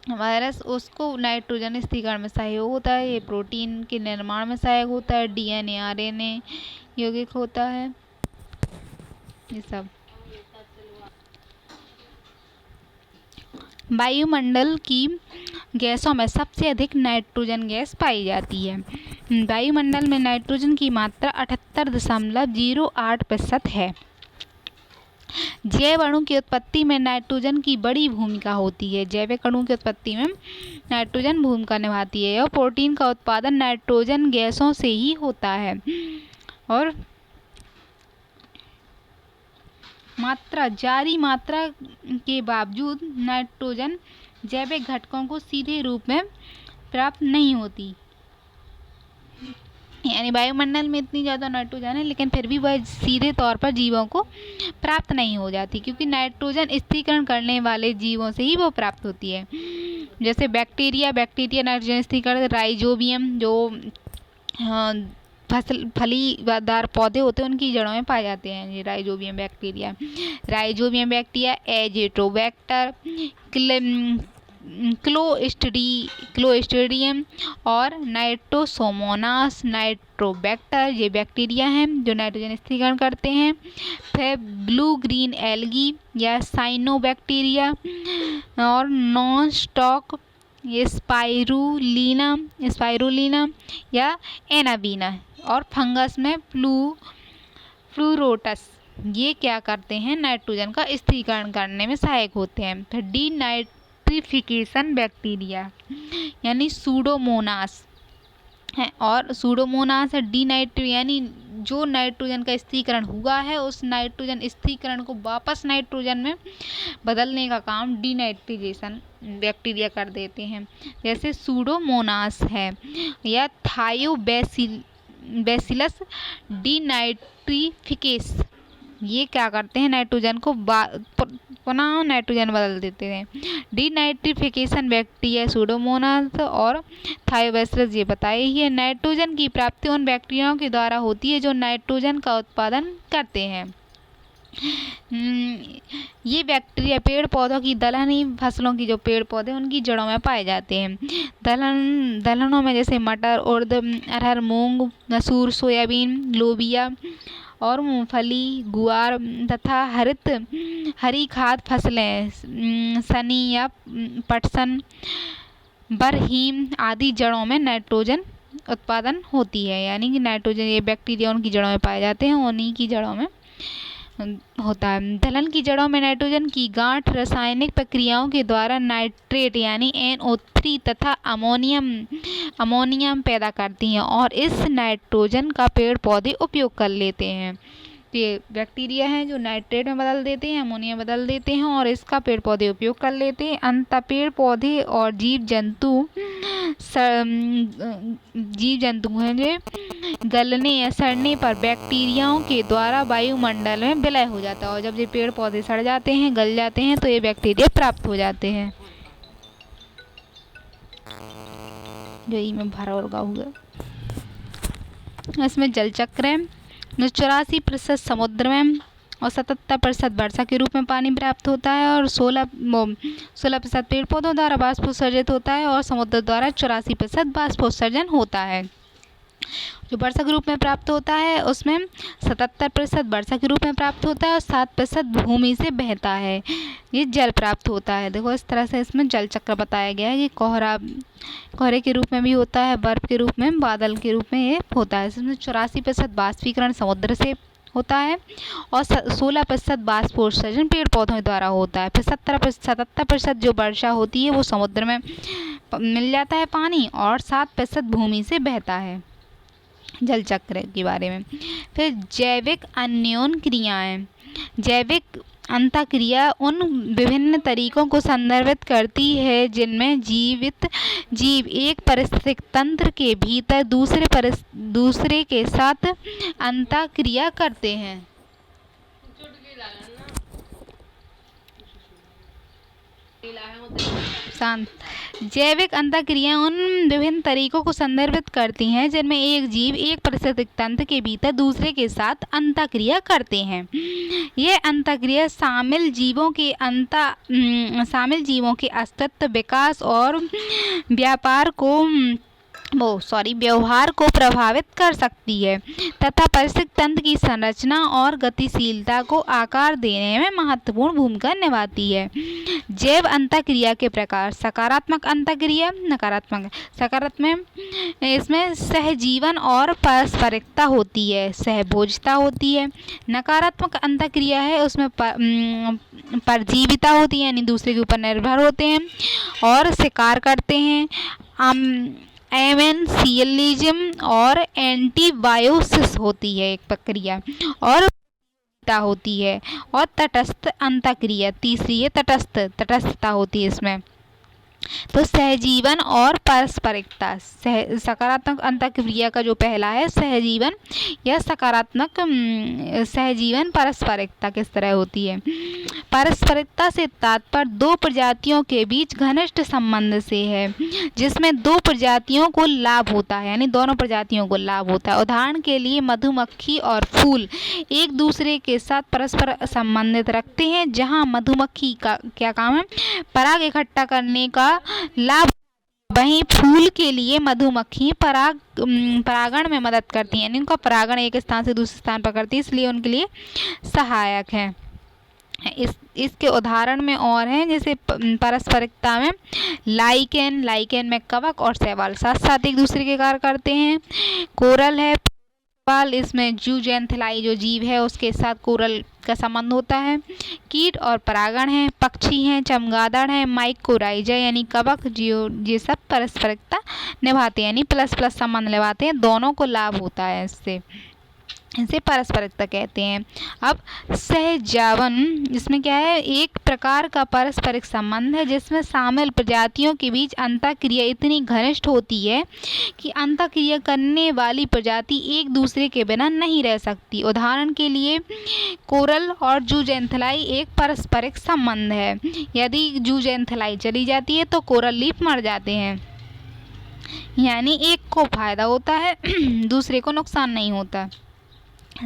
वायरस, उसको नाइट्रोजन स्थिरीकरण में सहयोग होता है। ये प्रोटीन के निर्माण में सहायक होता है, DNA RNA यौगिक होता है, ये सब। वायुमंडल की गैसों में सबसे अधिक नाइट्रोजन गैस पाई जाती है। वायुमंडल में नाइट्रोजन की मात्रा 78.08% है। जैव अणु की उत्पत्ति में नाइट्रोजन की बड़ी भूमिका होती है। जैविक अणु की उत्पत्ति में नाइट्रोजन भूमिका निभाती है और प्रोटीन का उत्पादन नाइट्रोजन गैसों से ही होता है। और जारी मात्रा के बावजूद नाइट्रोजन जैविक घटकों को सीधे रूप में प्राप्त नहीं होती, यानी वायुमंडल में इतनी ज़्यादा नाइट्रोजन है लेकिन फिर भी वह सीधे तौर पर जीवों को प्राप्त नहीं हो जाती, क्योंकि नाइट्रोजन स्थिरीकरण करने वाले जीवों से ही वो प्राप्त होती है। जैसे बैक्टीरिया नाइट्रोजन स्थिरीकरण, राइजोबियम जो फलीदार पौधे होते हैं उनकी जड़ों में पाए जाते हैं ये राइजोबियम बैक्टीरिया, एजिटोबैक्टर, क्लोस्ट्रीडियम और नाइट्रोसोमोनास नाइट्रोबैक्टर, ये बैक्टीरिया हैं जो नाइट्रोजन स्थिरीकरण करते हैं। फिर ब्लू ग्रीन एल्गी या साइनोबैक्टीरिया और नॉन स्टॉक स्पाइरुलिना या एनाबीना, और फंगस में फ्लूरोटस, ये क्या करते हैं? नाइट्रोजन का स्थिरीकरण करने में सहायक होते हैं। फिर डीनाइट्रिफिकेशन बैक्टीरिया यानी सूडोमोनास है, और सूडोमोनास डीनाइट्री यानी जो नाइट्रोजन का स्थिरीकरण हुआ है उस नाइट्रोजन स्थिरीकरण को वापस नाइट्रोजन में बदलने का काम डीनाइट्रिफिकेशन बैक्टीरिया कर देते हैं। जैसे सूडोमोनास है या थायोबैसिलस डीनाइट्रिफिकेस, ये क्या करते हैं? नाइट्रोजन को पुनः नाइट्रोजन बदल देते हैं। डीनाइट्रिफिकेशन बैक्टीरिया सूडोमोनास और थायोबैसिलस ये बताए ही है। नाइट्रोजन की प्राप्ति उन बैक्टीरियाओं के द्वारा होती है जो नाइट्रोजन का उत्पादन करते हैं। ये बैक्टीरिया पेड़ पौधों की दलहनी फसलों की जो पेड़ पौधे उनकी जड़ों में पाए जाते हैं। दलहनों में जैसे मटर, उड़द, अरहर, मूंग, मसूर, सोयाबीन, लोबिया और मूंगफली, गुआर तथा हरी खाद्य फसलें सनी या पटसन, बरहीम आदि जड़ों में नाइट्रोजन उत्पादन होती है, यानी कि नाइट्रोजन ये बैक्टीरिया उनकी जड़ों में पाए जाते हैं, उन्हीं की जड़ों में होता है। दलहन की जड़ों में नाइट्रोजन की गांठ रासायनिक प्रक्रियाओं के द्वारा नाइट्रेट यानी NO3 तथा अमोनियम पैदा करती हैं और इस नाइट्रोजन का पेड़ पौधे उपयोग कर लेते हैं। ये बैक्टीरिया हैं जो नाइट्रेट में बदल देते हैं, अमोनिया बदल देते हैं और इसका पेड़ पौधे उपयोग कर लेते हैं। अंततः पेड़ पौधे और जीव जंतु हैं जो गलने या सड़ने पर बैक्टीरियाओं के द्वारा वायुमंडल में विलय हो जाता है, और जब ये पेड़ पौधे सड़ जाते हैं, गल जाते हैं, तो ये बैक्टीरिया प्राप्त हो जाते हैं। जो ई में भरा लगा हुआ, इसमें जल चक्र है जो 84% समुद्र में और 77% वर्षा के रूप में पानी प्राप्त होता है, और 16% पेड़ पौधों द्वारा बाष्पोत्सर्जित होता है, और समुद्र द्वारा 84% बाष्पोत्सर्जन होता है। जो वर्षा के रूप में प्राप्त होता है उसमें 77% वर्षा के रूप में प्राप्त होता है और 7% भूमि से बहता है, ये जल प्राप्त होता है। देखो इस तरह से इसमें जल चक्र बताया गया है कि कोहरे के रूप में भी होता है, बर्फ के रूप में, बादल के रूप में ये होता है। इसमें 84% बाष्पीकरण समुद्र से होता है और 16% बाष्पोत्सर्जन पेड़ पौधों द्वारा होता है। फिर 77% जो वर्षा होती है वो समुद्र में मिल जाता है पानी, और 7% भूमि से बहता है। जल चक्र के बारे में फिर जैविक अन्योन क्रियाएं। जैविक अंतःक्रिया उन विभिन्न तरीकों को संदर्भित करती है जिनमें जीव एक पारिस्थितिक तंत्र के भीतर दूसरे के साथ अंतःक्रिया करते हैं। शांत। जैविक अंतःक्रिया उन विभिन्न तरीकों को संदर्भित करती हैं जिनमें एक जीव एक पारिस्थितिक तंत्र के भीतर दूसरे के साथ अंतःक्रिया करते हैं। यह अंतःक्रिया शामिल जीवों के अस्तित्व, विकास और व्यवहार को प्रभावित कर सकती है तथा पारिस्थितिक तंत्र की संरचना और गतिशीलता को आकार देने में महत्वपूर्ण भूमिका निभाती है। जैव अंतःक्रिया के प्रकार। सकारात्मक अंतःक्रिया, नकारात्मक। सकारात्मक इसमें सहजीवन और पारस्परिकता होती है, सहभोजता होती है। नकारात्मक अंतःक्रिया है उसमें परजीविता होती है, यानी दूसरे के ऊपर निर्भर होते हैं और शिकार करते हैं। एमेंशियलिज्म और एंटीबायोसिस होती है एक प्रक्रिया, और होती है। और तटस्थ अंतःक्रिया तीसरी है, तटस्थता होती है इसमें। तो सहजीवन और पारस्परिकता। सकारात्मक अंतःक्रिया का जो पहला है सहजीवन या सकारात्मक सहजीवन, पारस्परिकता किस तरह होती है। पारस्परिकता से तात्पर्य दो प्रजातियों के बीच घनिष्ठ संबंध से है जिसमें दो प्रजातियों को लाभ होता है, यानी दोनों प्रजातियों को लाभ होता है। उदाहरण के लिए मधुमक्खी और फूल एक दूसरे के साथ परस्पर संबंधित रखते हैं, जहाँ मधुमक्खी का क्या काम है, पराग इकट्ठा करने का लाभ, वहीं फूल के लिए मधुमक्खी परागण में मदद करती हैं, यानी उनका परागण एक स्थान से दूसरे स्थान पर करती है, इसलिए उनके लिए सहायक है। इसके उदाहरण में और हैं, जैसे पारस्परिकता में लाइकेन में कवक और शैवाल साथ साथ एक दूसरे के कार्य करते हैं। कोरल है, इसमें ज़ूज़ैंथेलाई जो जीव है उसके साथ कोरल का संबंध होता है। कीट और परागण है, पक्षी हैं, चमगादड़ हैं, माइकोराइजा यानी कवक, ये सब पारस्परिकता निभाते हैं, यानी प्लस प्लस संबंध निभाते हैं, दोनों को लाभ होता है इससे, इसे पारस्परिकता कहते हैं। अब सहजावन, इसमें क्या है, एक प्रकार का पारस्परिक संबंध है जिसमें शामिल प्रजातियों के बीच अंतःक्रिया इतनी घनिष्ठ होती है कि अंतःक्रिया करने वाली प्रजाति एक दूसरे के बिना नहीं रह सकती। उदाहरण के लिए कोरल और ज़ूज़ैंथेलाई एक पारस्परिक संबंध है। यदि ज़ूज़ैंथेलाई चली जाती है तो कोरल लीफ मर जाते हैं, यानी एक को फायदा होता है दूसरे को नुकसान नहीं होता।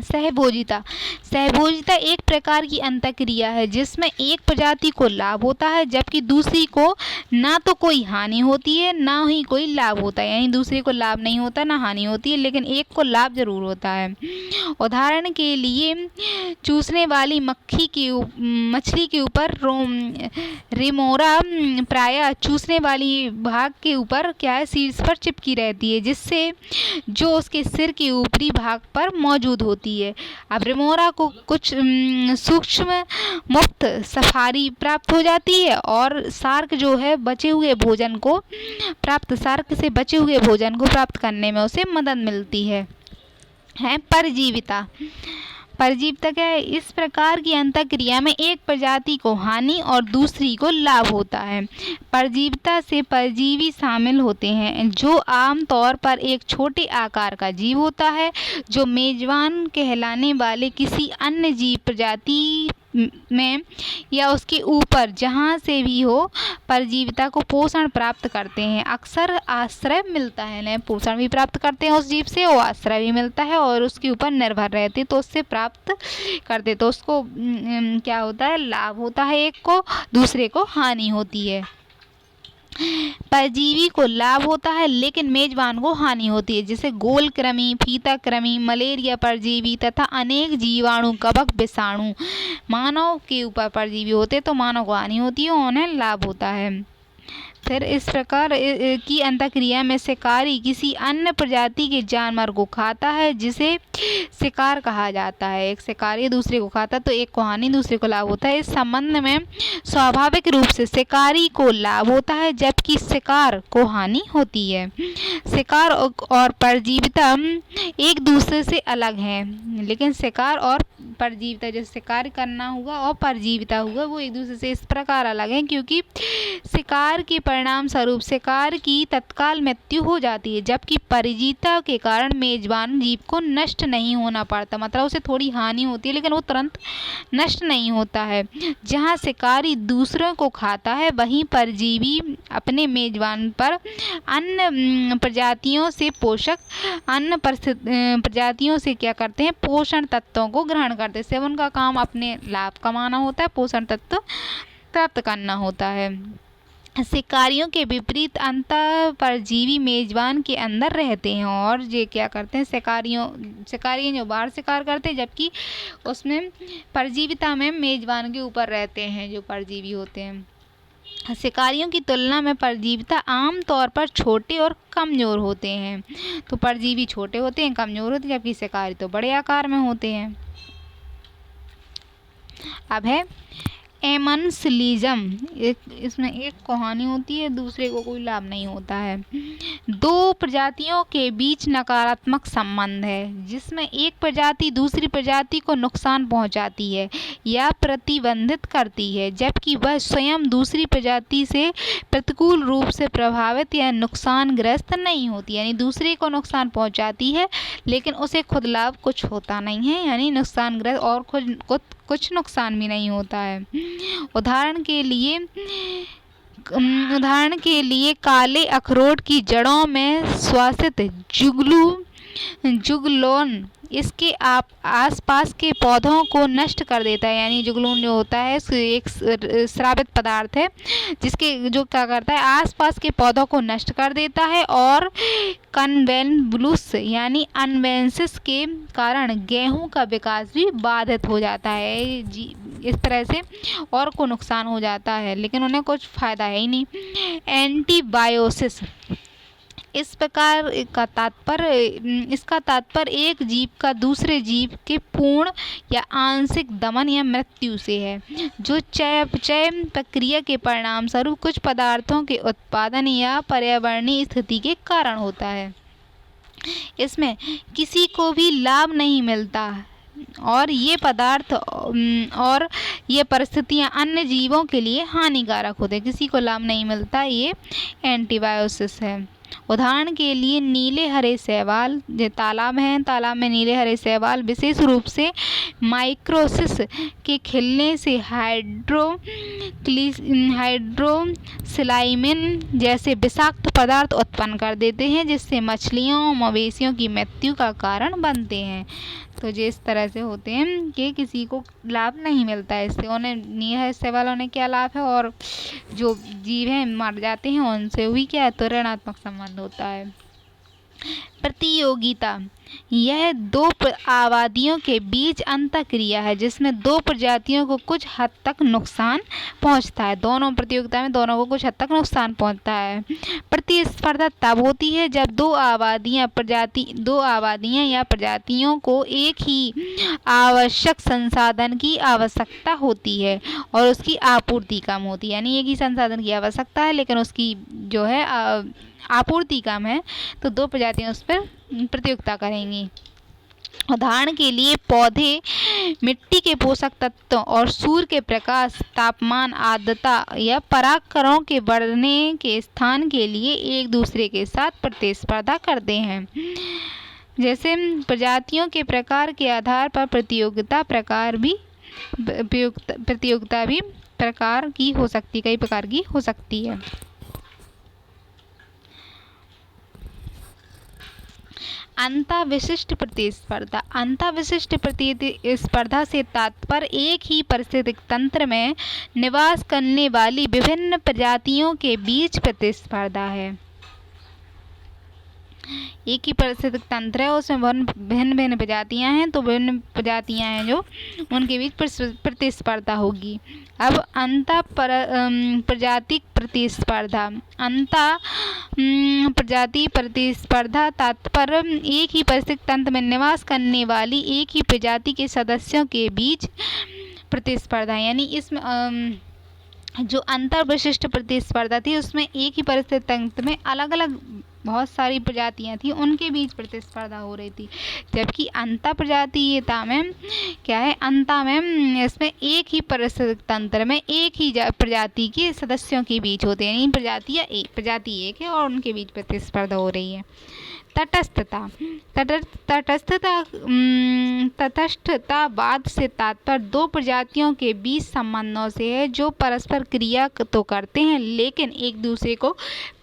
सहभोजिता। सहभोजिता एक प्रकार की अंतःक्रिया है जिसमें एक प्रजाति को लाभ होता है जबकि दूसरी को ना तो कोई हानि होती है ना ही कोई लाभ होता है, यानी दूसरे को लाभ नहीं होता ना हानि होती है, लेकिन एक को लाभ जरूर होता है। उदाहरण के लिए चूसने वाली मछली के ऊपर रेमोरा प्रायः चूसने वाली भाग के ऊपर क्या है, शीर्ष पर चिपकी रहती है, जिससे जो उसके सिर के ऊपरी भाग पर मौजूद होती है। अब रेमोरा को कुछ सूक्ष्म मुक्त सफारी प्राप्त हो जाती है और शार्क जो है शार्क से बचे हुए भोजन को प्राप्त करने में उसे मदद मिलती है। परजीविता। परजीविता क्या है, इस प्रकार की अंतःक्रिया में एक प्रजाति को हानि और दूसरी को लाभ होता है। परजीविता से परजीवी शामिल होते हैं जो आमतौर पर एक छोटे आकार का जीव होता है जो मेजबान कहलाने वाले किसी अन्य जीव प्रजाति में या उसके ऊपर जहाँ से भी हो परजीविता को पोषण प्राप्त करते हैं। अक्सर आश्रय मिलता है, न पोषण भी प्राप्त करते हैं उस जीव से और आश्रय भी मिलता है और उसके ऊपर निर्भर रहते तो उससे प्राप्त करते, तो उसको क्या होता है, लाभ होता है एक को, दूसरे को हानि होती है। परजीवी को लाभ होता है लेकिन मेजबान को हानि होती है, जैसे गोल कृमि, फीता कृमि, मलेरिया परजीवी तथा अनेक जीवाणु, कवक, विषाणु मानव के ऊपर परजीवी होते तो मानव को हानि होती है और उन्हें लाभ होता है। फिर इस प्रकार की अंतःक्रिया में शिकारी किसी अन्य प्रजाति के जानवर को खाता है जिसे शिकार कहा जाता है। एक शिकारी दूसरे को खाता तो एक को हानि दूसरे को लाभ होता है। इस संबंध में स्वाभाविक रूप से शिकारी को लाभ होता है जबकि शिकार को हानि होती है। शिकार और परजीविता एक दूसरे से अलग हैं, लेकिन शिकार और परजीविता, जैसे शिकार करना हुआ और परजीविता हुआ, वो एक दूसरे से इस प्रकार अलग हैं क्योंकि शिकार के परिणाम स्वरूप शिकार की तत्काल मृत्यु हो जाती है जबकि परजीविता के कारण मेजबान जीव को नष्ट नहीं होना पड़ता, मतलब उसे थोड़ी हानि होती है लेकिन वो तुरंत नष्ट नहीं होता है। जहाँ शिकारी दूसरों को खाता है वहीं परजीवी अपने मेजबान पर अन्य प्रजातियों से क्या करते हैं, पोषण तत्वों को ग्रहण करते हैं। सेवन का काम अपने लाभ कमाना होता है, पोषण तत्व प्राप्त करना होता है। शिकारियों के विपरीत अंतः परजीवी मेजबान के अंदर रहते हैं और ये क्या करते हैं, शिकारी जो बाहर शिकार करते हैं जबकि उसमें परजीविता में मेजबान के ऊपर रहते हैं जो परजीवी होते हैं। शिकारियों की तुलना में परजीविता आमतौर पर छोटे और कमजोर होते हैं, तो परजीवी छोटे होते हैं, कमजोर होते हैं, जबकि शिकारी तो बड़े आकार में होते हैं। अब है एमनसलिज्म, इसमें एक को हानि होती है दूसरे को कोई लाभ नहीं होता है। दो प्रजातियों के बीच नकारात्मक संबंध है जिसमें एक प्रजाति दूसरी प्रजाति को नुकसान पहुंचाती है या प्रतिबंधित करती है जबकि वह स्वयं दूसरी प्रजाति से प्रतिकूल रूप से प्रभावित या नुकसानग्रस्त नहीं होती, यानी दूसरे को नुकसान पहुंचाती है लेकिन उसे खुद लाभ कुछ होता नहीं है, यानी नुकसानग्रस्त और कुछ नुकसान भी नहीं होता है। उदाहरण के लिए काले अखरोट की जड़ों में श्वासित जुगलून इसके आसपास के पौधों को नष्ट कर देता है, यानी जुगलून जो होता है एक स्रावित पदार्थ है जिसके जो क्या करता है आसपास के पौधों को नष्ट कर देता है और कन्वेन्बुलस यानी अनवेंसिस के कारण गेहूं का विकास भी बाधित हो जाता है। इस तरह से और को नुकसान हो जाता है लेकिन उन्हें कुछ फायदा है ही नहीं। एंटीबायोसिस इसका तात्पर्य एक जीव का दूसरे जीव के पूर्ण या आंशिक दमन या मृत्यु से है जो चय प्रक्रिया के परिणाम स्वरूप कुछ पदार्थों के उत्पादन या पर्यावरणीय स्थिति के कारण होता है। इसमें किसी को भी लाभ नहीं मिलता और ये पदार्थ और ये परिस्थितियां अन्य जीवों के लिए हानिकारक होते हैं, किसी को लाभ नहीं मिलता, ये एंटीबायोसिस है। उदाहरण के लिए नीले हरे शैवाल, जो तालाब हैं, तालाब में नीले हरे शैवाल विशेष रूप से माइक्रोसिस के खिलने से हाइड्रोसिलाइमिन जैसे विषाक्त पदार्थ उत्पन्न कर देते हैं जिससे मछलियों और मवेशियों की मृत्यु का कारण बनते हैं। तो ये इस तरह से होते हैं कि किसी को लाभ नहीं मिलता है इससे, उन्हें नियत हिस्से वालों ने क्या लाभ है, और जो जीव हैं मर जाते हैं उनसे भी क्या है, तो ऋणात्मक संबंध होता है। प्रतियोगिता, यह दो आबादियों के बीच अंतःक्रिया है जिसमें दो प्रजातियों को कुछ हद तक नुकसान पहुंचता है। दोनों प्रतियोगिता में दोनों को कुछ हद तक नुकसान पहुंचता है। प्रतिस्पर्धा तब होती है जब दो आबादियां या प्रजातियों को एक ही आवश्यक संसाधन की आवश्यकता होती है और उसकी आपूर्ति कम होती है। यानी एक ही संसाधन की आवश्यकता है लेकिन उसकी जो है आपूर्ति कम है, तो दो प्रजातियां उस पर प्रतियोगिता करेंगी। उदाहरण के लिए पौधे मिट्टी के पोषक तत्वों और सूर्य के प्रकाश, तापमान, आर्द्रता या परागकणों के बढ़ने के स्थान के लिए एक दूसरे के साथ प्रतिस्पर्धा करते हैं। जैसे प्रजातियों के प्रकार के आधार पर प्रतियोगिता भी प्रकार की हो सकती, कई प्रकार की हो सकती है। अंतःविशिष्ट प्रतिस्पर्धा, अंतःविशिष्ट प्रतिस्पर्धा से तात्पर्य एक ही पारिस्थितिक तंत्र में निवास करने वाली विभिन्न प्रजातियों के बीच प्रतिस्पर्धा है। एक ही पारिस्थितिक तंत्र है, उसमें भिन्न भिन्न प्रजातियां हैं, तो विभिन्न प्रजातियां हैं जो उनके बीच प्रतिस्पर्धा होगी। अब प्रजातिक प्रतिस्पर्धा, प्रजाति प्रतिस्पर्धा तात्पर्य एक ही पारिस्थितिक तंत्र में निवास करने वाली एक ही प्रजाति के सदस्यों के बीच प्रतिस्पर्धा। यानी इसमें जो अंतर्विशिष्ट प्रतिस्पर्धा थी उसमें एक ही पारिस्थितिक तंत्र में अलग अलग बहुत सारी प्रजातियां थी, उनके बीच प्रतिस्पर्धा हो रही थी। जबकि अंतर प्रजातीयता में क्या है, अंतर में इसमें एक ही पारिस्थितिक तंत्र में एक ही प्रजाति के सदस्यों के बीच होते हैं, यानी प्रजाति एक है और उनके बीच प्रतिस्पर्धा हो रही है। तटस्थता, तटस्थतावाद से तात्पर्य दो प्रजातियों के बीच संबंधों से है जो परस्पर क्रिया तो करते हैं लेकिन एक दूसरे को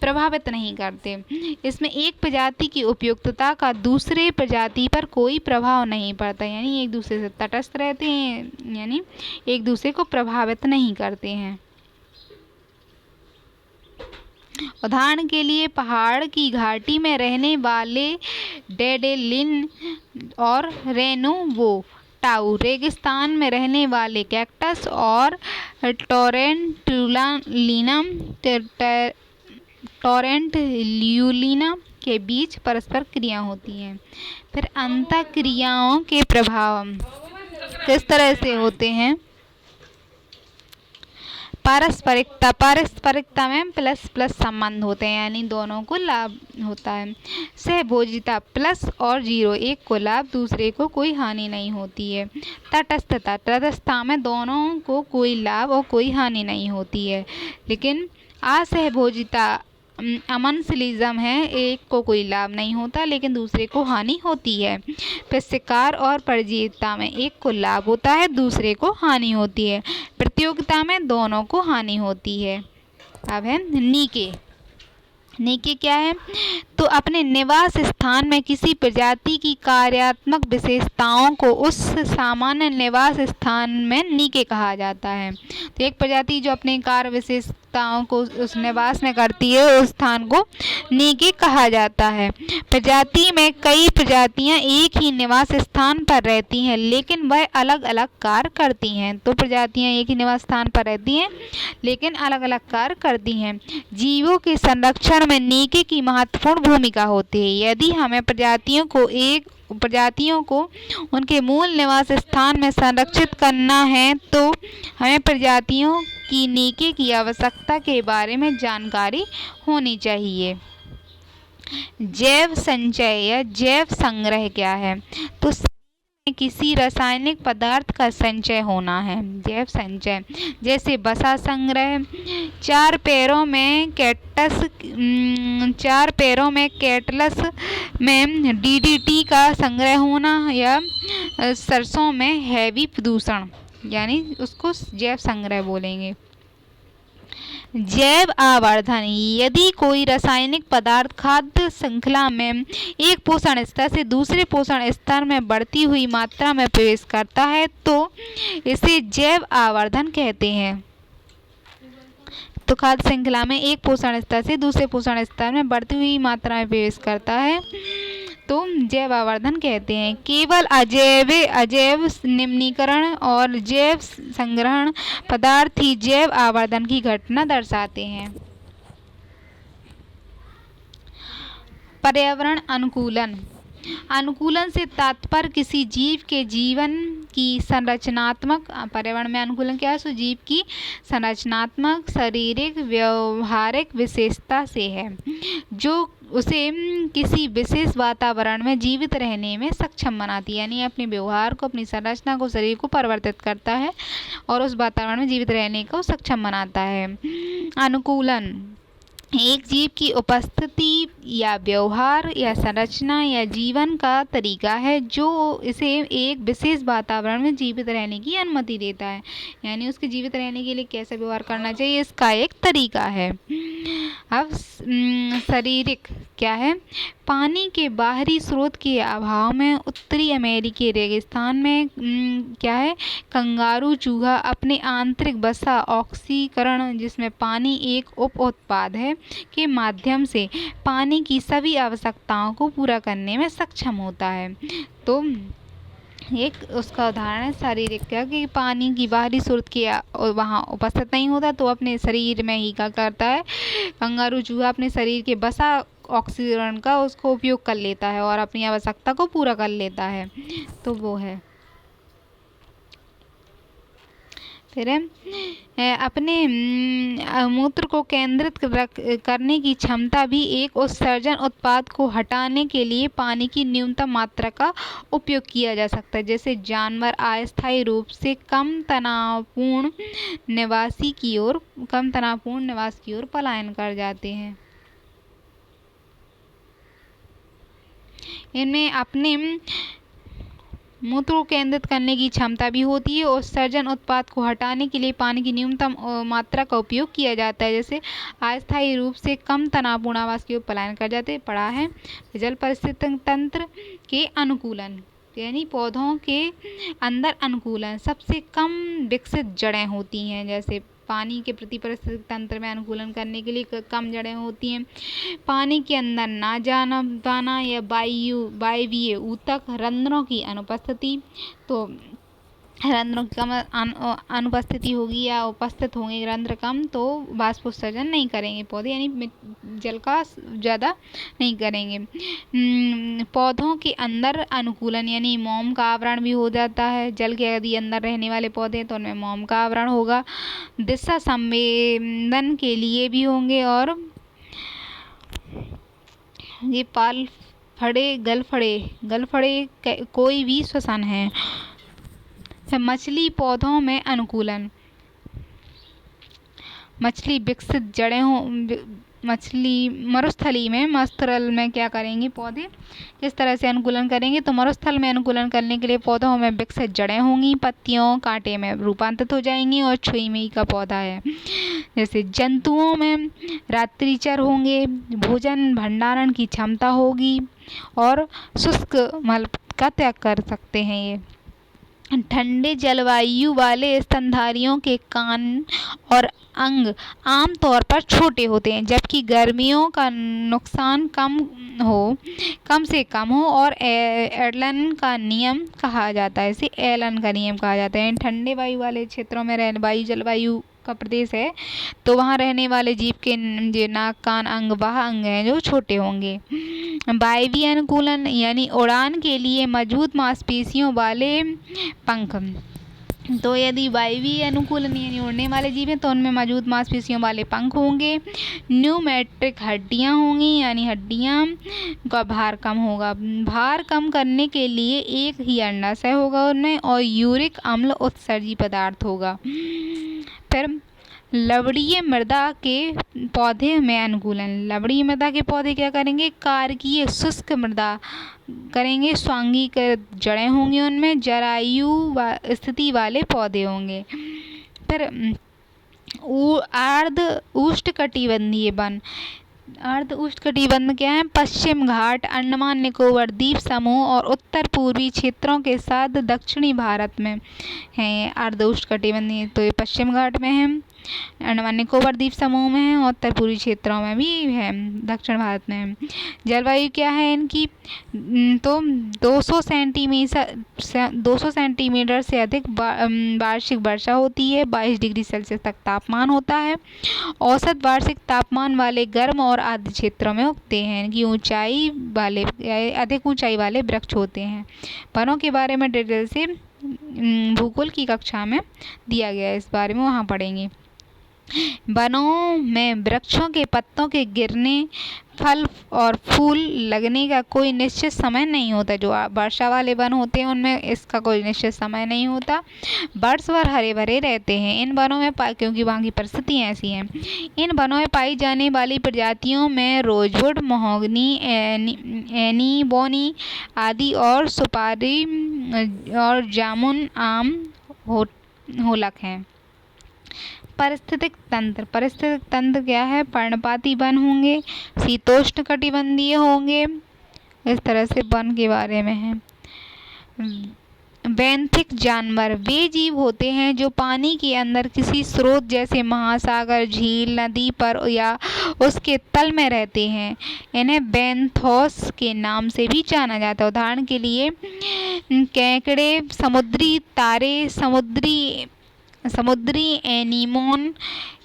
प्रभावित नहीं करते। इसमें एक प्रजाति की उपयुक्तता का दूसरे प्रजाति पर कोई प्रभाव नहीं पड़ता, यानी एक दूसरे से तटस्थ रहते हैं, यानी एक दूसरे को प्रभावित नहीं करते हैं। उदाहरण के लिए पहाड़ की घाटी में रहने वाले डेडेलिन और रेनोवो टाउ, रेगिस्तान में रहने वाले कैक्टस और टोरेंटुलिना के बीच परस्पर क्रिया होती है। फिर अंतःक्रियाओं के प्रभाव किस तरह से होते हैं। पारस्परिकता में प्लस प्लस संबंध होते हैं, यानी दोनों को लाभ होता है। सहभोजिता, प्लस और जीरो, एक को लाभ दूसरे को कोई हानि नहीं होती है। तटस्थता, तटस्थता में दोनों को कोई लाभ और कोई हानि नहीं होती है। लेकिन असहभोजिता अमनसिलिज्म है, एक को कोई लाभ नहीं होता लेकिन दूसरे को हानि होती है। फिर शिकार और परजीविता में एक को लाभ होता है दूसरे को हानि होती है। प्रतियोगिता में दोनों को हानि होती है। अब है नीके। नीके क्या है, तो अपने निवास स्थान में किसी प्रजाति की कार्यात्मक विशेषताओं को उस सामान्य निवास स्थान में नीके कहा जाता है। तो एक प्रजाति जो अपने कार्य विशेषताओं को उस निवास में करती है उस स्थान को नीके कहा जाता है। प्रजाति में कई प्रजातियां एक ही निवास स्थान पर रहती हैं लेकिन वह अलग अलग कार्य करती हैं। तो प्रजातियां एक ही निवास स्थान पर रहती हैं लेकिन अलग अलग कार्य करती हैं। जीवों के संरक्षण में नीके की महत्वपूर्ण भूमिका होती है। यदि हमें प्रजातियों को उनके मूल निवास स्थान में संरक्षित करना है तो हमें प्रजातियों की नीके की आवश्यकता के बारे में जानकारी होनी चाहिए। जैव संचय या जैव संग्रह क्या है, तो किसी रासायनिक पदार्थ का संचय होना है। जैव संचय जैसे वसा संग्रह, चार पैरों में कैटलस में डीडीटी का संग्रह होना या सरसों में हैवी प्रदूषण, यानी उसको जैव संग्रह बोलेंगे। जैव आवर्धन, यदि कोई रासायनिक पदार्थ खाद्य श्रृंखला में एक पोषण स्तर से दूसरे पोषण स्तर में बढ़ती हुई मात्रा में प्रवेश करता है तो इसे जैव आवर्धन कहते हैं। तो खाद्य श्रृंखला में एक पोषण स्तर से दूसरे पोषण स्तर में बढ़ती हुई मात्रा में प्रवेश करता है तो जैव आवर्धन कहते हैं। केवल अजैव निम्नीकरण और जैव संग्रहण पदार्थ ही जैव आवर्धन की घटना दर्शाते हैं। पर्यावरण अनुकूलन, अनुकूलन से तात्पर्य किसी जीव के जीवन की संरचनात्मक, पर्यावरण में अनुकूलन क्या है, सो जीव की संरचनात्मक, शारीरिक, व्यवहारिक विशेषता से है जो उसे किसी विशेष वातावरण में जीवित रहने में सक्षम बनाती है, यानी अपने व्यवहार को, अपनी संरचना को, शरीर को परिवर्तित करता है और उस वातावरण में जीवित रहने को सक्षम बनाता है। अनुकूलन एक जीव की उपस्थिति या व्यवहार या संरचना या जीवन का तरीका है जो इसे एक विशेष वातावरण में जीवित रहने की अनुमति देता है, यानी उसके जीवित रहने के लिए कैसा व्यवहार करना चाहिए इसका एक तरीका है। अब शारीरिक क्या है, पानी के बाहरी स्रोत के अभाव में उत्तरी अमेरिकी रेगिस्तान में क्या है, कंगारू चूहा अपने आंतरिक वसा ऑक्सीकरण, जिसमें पानी एक उप उत्पाद है, के माध्यम से पानी की सभी आवश्यकताओं को पूरा करने में सक्षम होता है। तो एक उसका उदाहरण है शारीरिक क्या, कि पानी की बाहरी स्रोत के वहाँ उपस्थित नहीं होता तो अपने शरीर में ही क्या करता है, कंगारू चूहा अपने शरीर के वसा ऑक्सीकरण का उसको उपयोग कर लेता है और अपनी आवश्यकता को पूरा कर लेता है। तो वो है फिर अपने मूत्र को केंद्रित करने की क्षमता भी एक उत्सर्जन उत्पाद को हटाने के लिए पानी की न्यूनतम मात्रा का उपयोग किया जा सकता है। जैसे जानवर अस्थायी रूप से कम तनावपूर्ण निवास की ओर पलायन कर जाते हैं। इनमें अपने मूत्र को केंद्रित करने की क्षमता भी होती है। उत्सर्जन उत्पाद को हटाने के लिए पानी की न्यूनतम मात्रा का उपयोग किया जाता है। जैसे अस्थायी रूप से कम तनावपूर्ण आवास की ओर पलायन कर जाते पड़ा है। जल पारिस्थितिक तंत्र के अनुकूलन, यानी पौधों के अंदर अनुकूलन, सबसे कम विकसित जड़ें होती हैं। जैसे पानी के प्रति पारिस्थितिक तंत्र में अनुकूलन करने के लिए कम जड़ें होती हैं। पानी के अंदर ना जाना पाना या वायवीय ऊतक रंध्रों की अनुपस्थिति, तो रंध्रों की कम अनुपस्थिति होगी या उपस्थित होंगे रंध्र कम तो वाष्पोत्सर्जन नहीं करेंगे पौधे, यानी जल का ज़्यादा नहीं करेंगे। पौधों के अंदर अनुकूलन, यानी मोम का आवरण भी हो जाता है। जल के यदि अंदर रहने वाले पौधे तो उनमें मोम का आवरण होगा। दिशा संवेदन के लिए भी होंगे और ये पाल फड़े गलफड़े कोई भी श्वसन है। मछली पौधों में अनुकूलन, मछली विकसित जड़ें हो, मछली मरुस्थली में क्या करेंगे पौधे, इस तरह से अनुकूलन करेंगे। तो मरुस्थल में अनुकूलन करने के लिए पौधों में विकसित जड़ें होंगी, पत्तियों कांटे में रूपांतरित हो जाएंगी और छुईमई का पौधा है। जैसे जंतुओं में रात्रिचर होंगे, भोजन भंडारण की क्षमता होगी और शुष्क मल का त्याग कर सकते हैं। ये ठंडे जलवायु वाले स्तनधारियों के कान और अंग आमतौर पर छोटे होते हैं, जबकि गर्मियों का नुकसान कम से कम हो और एलन का नियम कहा जाता है। इसे एलन का नियम कहा जाता है। ठंडे वायु वाले क्षेत्रों में वायु जलवायु का प्रदेश है तो वहाँ रहने वाले जीव के जो नाक कान अंग वह अंग हैं जो छोटे होंगे। वायवीय अनुकूलन, यानी उड़ान के लिए मजबूत मांसपेशियों वाले पंख। तो यदि वायवीय अनुकूलन यानी उड़ने वाले जीव हैं तो उनमें मौजूद मांसपेशियों वाले पंख होंगे। न्यूमेट्रिक हड्डियां होंगी, यानी हड्डियां का भार कम होगा। भार कम करने के लिए एक ही अंडाशय होगा उनमें और यूरिक अम्ल उत्सर्जी पदार्थ होगा। फिर लवणीय मृदा के पौधे में अनुकूलन, लवणीय मृदा के पौधे क्या करेंगे, कार्कीय शुष्क मृदा करेंगे, स्वांगीकृत जड़ें होंगी, उनमें जरायु स्थिति वाले पौधे होंगे। फिर अर्ध उष्णकटिबंधीय वन। अर्ध उष्णकटिबंध क्या है? पश्चिम घाट, अंडमान निकोबार द्वीप समूह और उत्तर पूर्वी क्षेत्रों के साथ दक्षिणी भारत में है। अर्ध उष्णकटिबंधीय तो ये पश्चिम घाट में है, अंडमान निकोबार द्वीप समूह में है और उत्तर पूर्वी क्षेत्रों में भी है, दक्षिण भारत में है। जलवायु क्या है इनकी? तो 200 सेंटीमीटर से अधिक वार्षिक वर्षा होती है। 22 डिग्री सेल्सियस तक तापमान होता है। औसत वार्षिक तापमान वाले गर्म और आर्द्र क्षेत्रों में उगते हैं। इनकी अधिक ऊंचाई वाले वृक्ष होते हैं। वनों के बारे में डिटेल से भूगोल की कक्षा में दिया गया है, इस बारे में वहाँ पढ़ेंगे। वनों में वृक्षों के पत्तों के गिरने, फल और फूल लगने का कोई निश्चित समय नहीं होता। जो वर्षा वाले वन होते हैं उनमें इसका कोई निश्चित समय नहीं होता। वर्ष भर हरे भरे रहते हैं। इन वनों में क्योंकि वहाँ की परिस्थितियाँ ऐसी हैं। इन वनों में पाई जाने वाली प्रजातियों में रोजवुड, महोगनी, एनी बोनी आदि और सुपारी और जामुन, आम, होलक हैं। पारिस्थितिक तंत्र क्या है? पर्णपाती वन होंगे, शीतोष्ण कटिबंधीय होंगे। इस तरह से वन के बारे में है। बेंथिक जानवर वे जीव होते हैं जो पानी के अंदर किसी स्रोत जैसे महासागर, झील, नदी पर या उसके तल में रहते हैं। इन्हें बेंथोस के नाम से भी जाना जाता है। उदाहरण के लिए केकड़े, समुद्री तारे, समुद्री एनीमोन,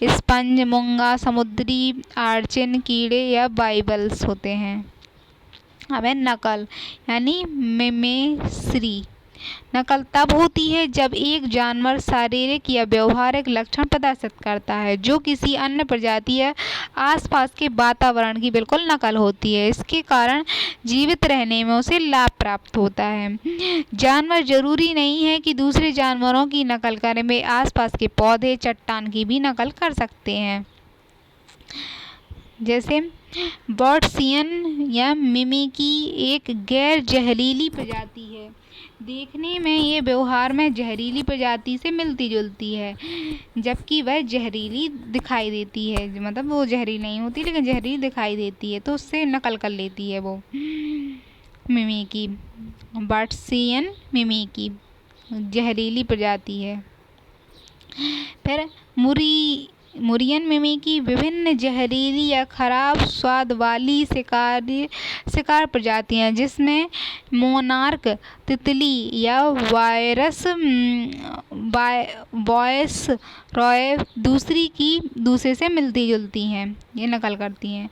स्पंज, मूंगा, समुद्री अर्चिन, कीड़े या बाइबल्स होते हैं। अब है नकल यानी मिमेस्री। नकल तब होती है जब एक जानवर शारीरिक या व्यवहारिक लक्षण प्रदर्शित करता है जो किसी अन्य प्रजाति या आसपास के वातावरण की बिल्कुल नकल होती है। इसके कारण जीवित रहने में उसे लाभ प्राप्त होता है। जानवर जरूरी नहीं है कि दूसरे जानवरों की नकल करें, वे आसपास के पौधे, चट्टान की भी नकल कर सकते हैं। जैसे बर्डसियन या मिमिकी एक गैर जहरीली प्रजाति है। देखने में ये व्यवहार में जहरीली प्रजाति से मिलती जुलती है, जबकि वह जहरीली दिखाई देती है। मतलब वो जहरीली नहीं होती लेकिन जहरीली दिखाई देती है, तो उससे नकल कर लेती है वो मिमिकी। बर्डसियन मिमिकी जहरीली प्रजाति है। फिर मुरियन मिमिकी विभिन्न जहरीली या खराब स्वाद वाली शिकार प्रजातियां, जिसमें मोनार्क तितली या वॉयस रॉय दूसरे से मिलती जुलती हैं, ये नकल करती हैं।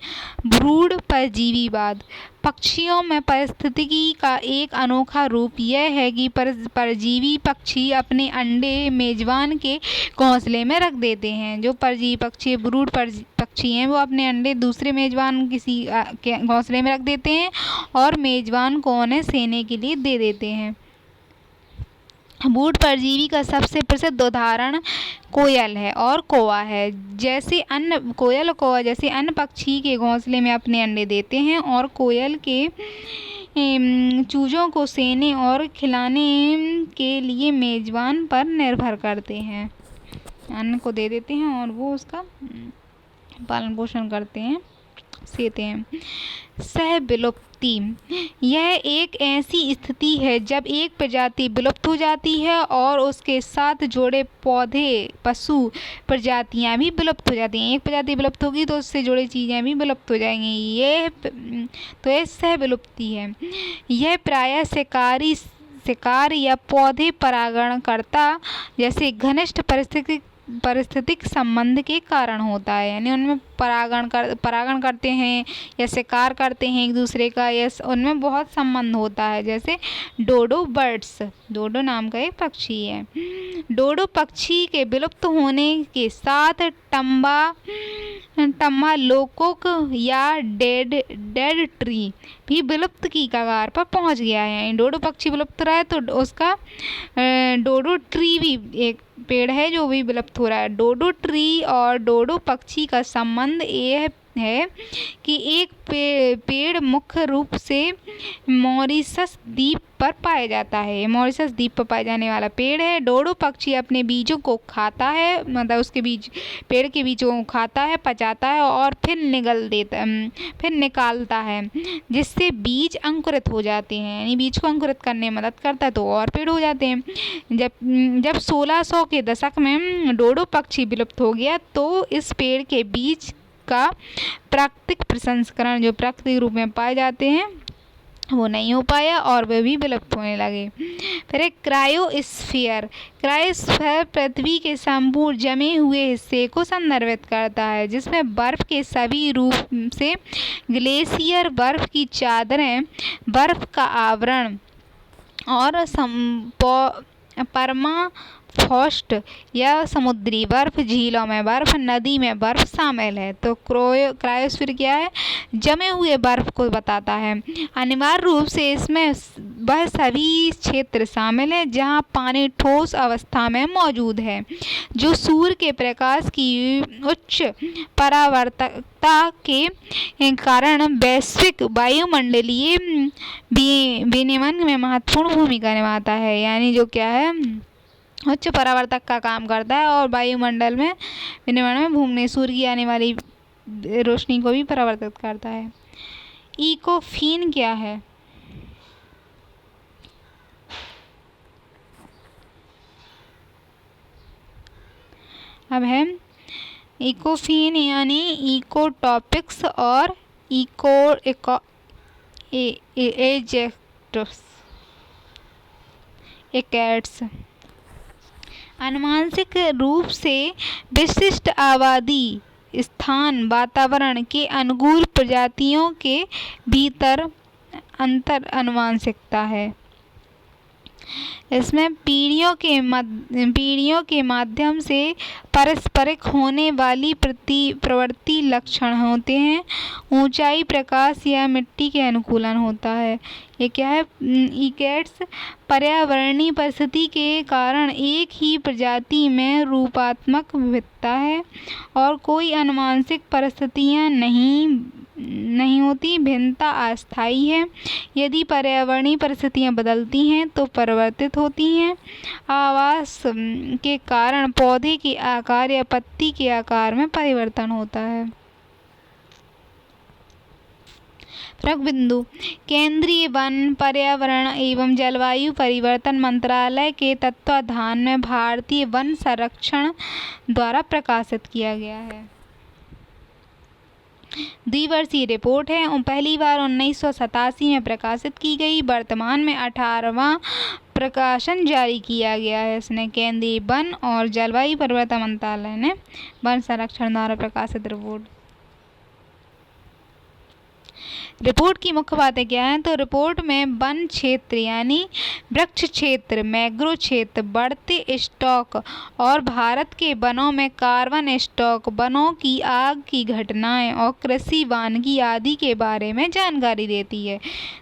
ब्रूड परजीवीवाद पक्षियों में पारिस्थितिकी का एक अनोखा रूप यह है कि परजीवी पक्षी अपने अंडे मेजबान के घोंसले में रख देते हैं। जो परजीवी पक्षी ब्रूड पक्षी हैं वो अपने अंडे दूसरे मेजबान किसी के घोंसले में रख देते हैं और मेजबान को उन्हें सेने के लिए दे देते हैं। ब्रूड परजीवी का सबसे प्रसिद्ध उदाहरण कोयल है और कौवा है। कोयल और कौवा जैसे अन्य पक्षी के घोंसले में अपने अंडे देते हैं और कोयल के चूजों को सेने और खिलाने के लिए मेजबान पर निर्भर करते हैं। अन्न को दे देते हैं और वो उसका पालन पोषण करते हैं, सेते हैं। सहविलुप्ति यह एक ऐसी स्थिति है जब एक प्रजाति विलुप्त हो जाती है और उसके साथ जुड़े पौधे, पशु प्रजातियां भी विलुप्त हो जाती हैं। एक प्रजाति विलुप्त होगी तो उससे जुड़ी चीज़ें भी विलुप्त हो जाएंगी। यह सहविलुप्ति है। यह प्रायः शिकार या पौधे परागणकर्ता जैसे घनिष्ठ पारिस्थितिक संबंध के कारण होता है। यानी उनमें परागण करते हैं या शिकार करते हैं एक दूसरे का, या उनमें बहुत संबंध होता है। जैसे डोडो बर्ड्स, डोडो नाम का एक पक्षी है। डोडो पक्षी के विलुप्त होने के साथ टम्बा लोकोक या डेड ट्री भी विलुप्त की कगार पर पहुंच गया है। डोडो पक्षी विलुप्त रहा है तो उसका डोडो ट्री भी एक पेड़ है जो भी विलुप्त हो रहा है। डोडो ट्री और डोडो पक्षी का संबंध यह है कि एक पेड़ मुख्य रूप से मॉरिशस द्वीप पर पाया जाता है। मॉरिशस द्वीप पर पाए जाने वाला पेड़ है। डोडो पक्षी अपने बीजों को खाता है, मतलब उसके बीज, पेड़ के बीजों को खाता है, पचाता है और फिर निकालता है, जिससे बीज अंकुरित हो जाते हैं। यानी बीज को अंकुरित करने में मदद करता है तो और पेड़ हो जाते हैं। जब 1600 के दशक में डोडो पक्षी विलुप्त हो गया तो इस पेड़ के बीज का प्राकृतिक प्रसंस्करण, जो प्राकृतिक रूप में पाए जाते हैं, वो नहीं हो पाया और वे भी विलुप्त होने लगे। फिर एक क्रायोस्फीयर। क्रायोस्फीयर पृथ्वी के संपूर्ण जमे हुए हिस्से को संदर्भित करता है, जिसमें बर्फ के सभी रूप से ग्लेशियर, बर्फ की चादरें, बर्फ का आवरण और परमाफ्रॉस्ट या समुद्री बर्फ, झीलों में बर्फ, नदी में बर्फ शामिल है। तो क्रायोस्फीयर क्या है? जमे हुए बर्फ को बताता है। अनिवार्य रूप से इसमें वह सभी क्षेत्र शामिल है जहां पानी ठोस अवस्था में मौजूद है, जो सूर्य के प्रकाश की उच्च परावर्तकता के कारण वैश्विक वायुमंडलीय विनियमन में महत्वपूर्ण भूमिका निभाता है। यानी जो क्या है, उच्च परावर्तक का काम करता है और वायुमंडल में विनिमय में घूमने, सूर्य की आने वाली रोशनी को भी परावर्तित करता है। इकोफीन क्या है? अब है इकोफीन यानी इकोटॉपिक्स और एजेक्ट्स। आनुवंशिक रूप से विशिष्ट आबादी, स्थान, वातावरण के अनुकूल प्रजातियों के भीतर अंतर आनुवंशिकता है। इसमें पीढ़ियों के माध्यम से पारस्परिक होने वाली प्रवृत्ति लक्षण होते हैं। ऊंचाई, प्रकाश या मिट्टी के अनुकूलन होता है। ये क्या है? इकेट्स पर्यावरणीय परिस्थिति के कारण एक ही प्रजाति में रूपात्मक विविधता है और कोई आनुवंशिक परिस्थितियां नहीं होती। भिन्नता अस्थायी है। यदि पर्यावरणीय परिस्थितियां बदलती हैं तो परिवर्तित होती हैं। आवास के कारण पौधे के आकार या पत्ती के आकार में परिवर्तन होता है। बिंदु। केंद्रीय वन, पर्यावरण एवं जलवायु परिवर्तन मंत्रालय के तत्वाधान में भारतीय वन संरक्षण द्वारा प्रकाशित किया गया है। द्विवर्षीय रिपोर्ट है। पहली बार 1987 में प्रकाशित की गई। वर्तमान में 18वां प्रकाशन जारी किया गया है। इसने केंद्रीय वन और जलवायु परिवर्तन मंत्रालय ने वन संरक्षण द्वारा प्रकाशित रिपोर्ट की मुख्य बातें क्या हैं? तो रिपोर्ट में वन क्षेत्र यानी वृक्ष क्षेत्र, मैंग्रोव क्षेत्र, बढ़ते स्टॉक और भारत के वनों में कार्बन स्टॉक, वनों की आग की घटनाएं और कृषि वानिकी आदि के बारे में जानकारी देती है।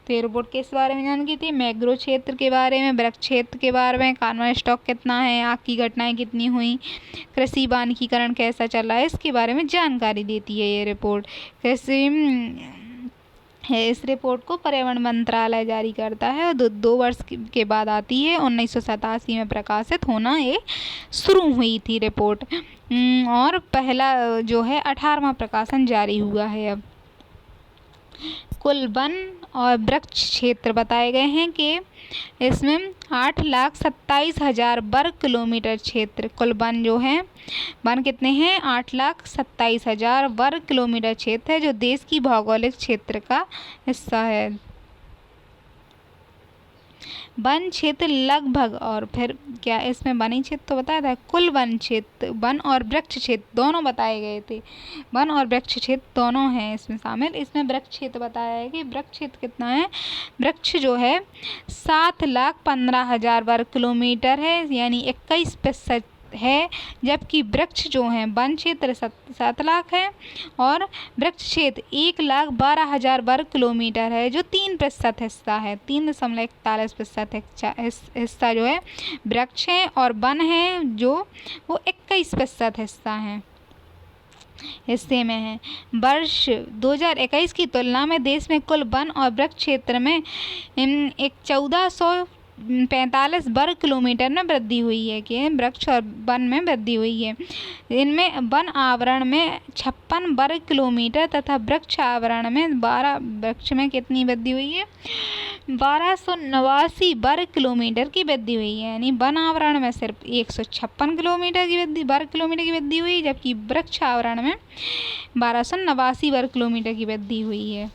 तो ये रिपोर्ट किस बारे में जानकारी देती है? मैंग्रोव क्षेत्र के बारे में, वृक्ष क्षेत्र के बारे में, कार्बन स्टॉक कितना है, आग की घटनाएं कितनी हुई, कृषि वानिकीकरण कैसा चल रहा है, इसके बारे में जानकारी देती है ये रिपोर्ट। इस रिपोर्ट को पर्यावरण मंत्रालय जारी करता है और 2 वर्ष के बाद आती है। 1987 में प्रकाशित होना ये शुरू हुई थी रिपोर्ट और पहला जो है 18वां प्रकाशन जारी हुआ है। अब कुल वन और वृक्ष क्षेत्र बताए गए हैं कि इसमें 8,27,000 वर्ग किलोमीटर क्षेत्र कुल वन जो है, वन कितने हैं? 8,27,000 वर्ग किलोमीटर क्षेत्र है जो देश की भौगोलिक क्षेत्र का हिस्सा है। वन क्षेत्र लगभग, और फिर क्या इसमें वनी क्षेत्र तो बताया था, कुल वन क्षेत्र, वन और वृक्ष क्षेत्र दोनों बताए गए थे। वन और वृक्ष क्षेत्र दोनों हैं इसमें शामिल। इसमें वृक्ष क्षेत्र बताया है कि वृक्ष क्षेत्र कितना है? वृक्ष जो है 7,15,000 वर्ग किलोमीटर है, यानी 21% है, जबकि वृक्ष जो है वन क्षेत्र 7 लाख है और वृक्ष क्षेत्र 1,12,000 वर्ग किलोमीटर है, जो 3% हिस्सा है। 3.41% हिस्सा जो है वृक्ष है और वन है जो वो 21% हिस्सा है। हिस्से में है। वर्ष 2021 की तुलना में देश में कुल वन और वृक्ष क्षेत्र में 1445 वर्ग किलोमीटर में वृद्धि हुई है कि वृक्ष और वन में वृद्धि हुई है। इनमें वन आवरण में 56 वर्ग किलोमीटर तथा वृक्ष आवरण में 12 वृक्ष में कितनी वृद्धि हुई है? 1289 वर्ग किलोमीटर की वृद्धि हुई है। यानी वन आवरण में सिर्फ 156 वर्ग किलोमीटर की वृद्धि हुई, जबकि वृक्ष आवरण में 1289 वर्ग किलोमीटर की वृद्धि हुई है।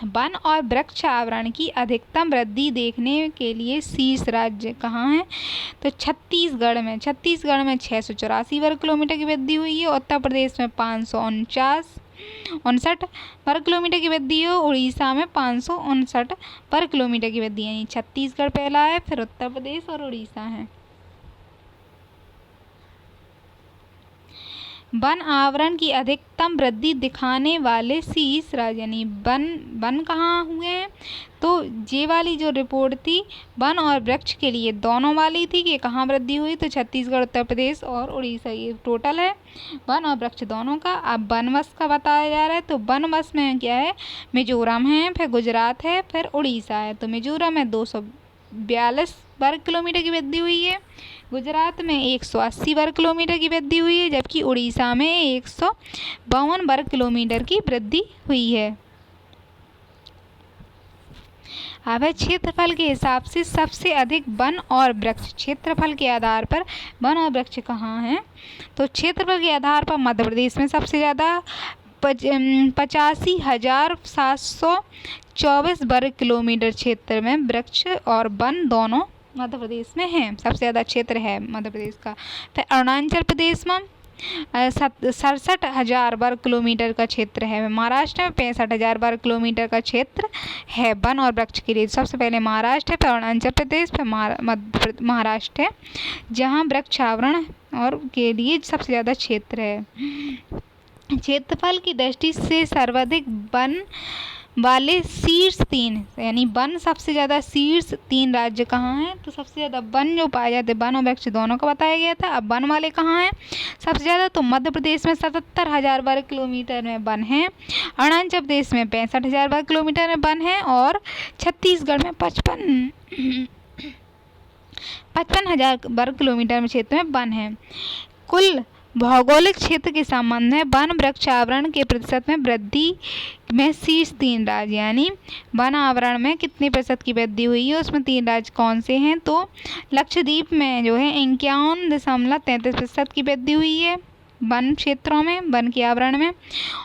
वन और वृक्ष आवरण की अधिकतम वृद्धि देखने के लिए शीर्ष राज्य कहाँ है? तो छत्तीसगढ़ में 684 वर्ग किलोमीटर की वृद्धि हुई है। उत्तर प्रदेश में 559 वर्ग किलोमीटर की वृद्धि है। उड़ीसा में 559 वर्ग किलोमीटर की वृद्धि है। यानी छत्तीसगढ़ पहला है, फिर उत्तर प्रदेश और उड़ीसा है। वन आवरण की अधिकतम वृद्धि दिखाने वाले शीर्ष राज्य, यानी वन कहाँ हुए हैं? तो ये वाली जो रिपोर्ट थी वन और वृक्ष के लिए दोनों वाली थी कि कहाँ वृद्धि हुई, तो छत्तीसगढ़, उत्तर प्रदेश और उड़ीसा, ये टोटल है वन और वृक्ष दोनों का। अब वनवस का बताया जा रहा है, तो वनवस में क्या है? मिजोरम है, फिर गुजरात है, फिर उड़ीसा है। तो मिजोरम में 242 वर्ग किलोमीटर की वृद्धि हुई है, गुजरात में 180 वर्ग किलोमीटर की वृद्धि हुई है, जबकि उड़ीसा में 152 वर्ग किलोमीटर की वृद्धि हुई है। अब है क्षेत्रफल के हिसाब से सबसे अधिक वन और वृक्ष। क्षेत्रफल के आधार पर वन और वृक्ष कहाँ हैं? तो क्षेत्रफल के आधार पर मध्य प्रदेश में सबसे ज़्यादा 85,724 वर्ग किलोमीटर क्षेत्र में वृक्ष और वन दोनों मध्य प्रदेश में है। सबसे ज़्यादा क्षेत्र है मध्य प्रदेश का। फिर अरुणाचल प्रदेश में 67,000 वर्ग किलोमीटर का क्षेत्र है। महाराष्ट्र में 65,000 वर्ग किलोमीटर का क्षेत्र है वन और वृक्ष के लिए। सबसे पहले महाराष्ट्र है, फिर अरुणाचल प्रदेश, फिर महाराष्ट्र है, जहाँ वृक्ष आवरण और के लिए सबसे ज़्यादा क्षेत्र है। क्षेत्रफल की दृष्टि से सर्वाधिक वन वाले शीर्ष 3, यानी वन सबसे ज़्यादा शीर्ष 3 राज्य कहाँ हैं? तो सबसे ज़्यादा वन जो पाए जाते वन और वृक्ष दोनों का बताया गया था। अब वन वाले कहाँ हैं सबसे ज़्यादा? तो मध्य प्रदेश में 77,000 वर्ग किलोमीटर में वन है, अरुणाचल प्रदेश में 65,000 वर्ग किलोमीटर में वन है, और छत्तीसगढ़ में 55,000 वर्ग किलोमीटर में क्षेत्र में वन है। कुल भौगोलिक क्षेत्र के संबंध में वन वृक्ष आवरण के प्रतिशत में वृद्धि में शीर्ष 3 राज्य, यानी वन आवरण में कितने प्रतिशत की वृद्धि हुई है, उसमें 3 राज्य कौन से हैं? तो लक्षद्वीप में जो है 51.33% की वृद्धि हुई है वन क्षेत्रों में, वन के आवरण में,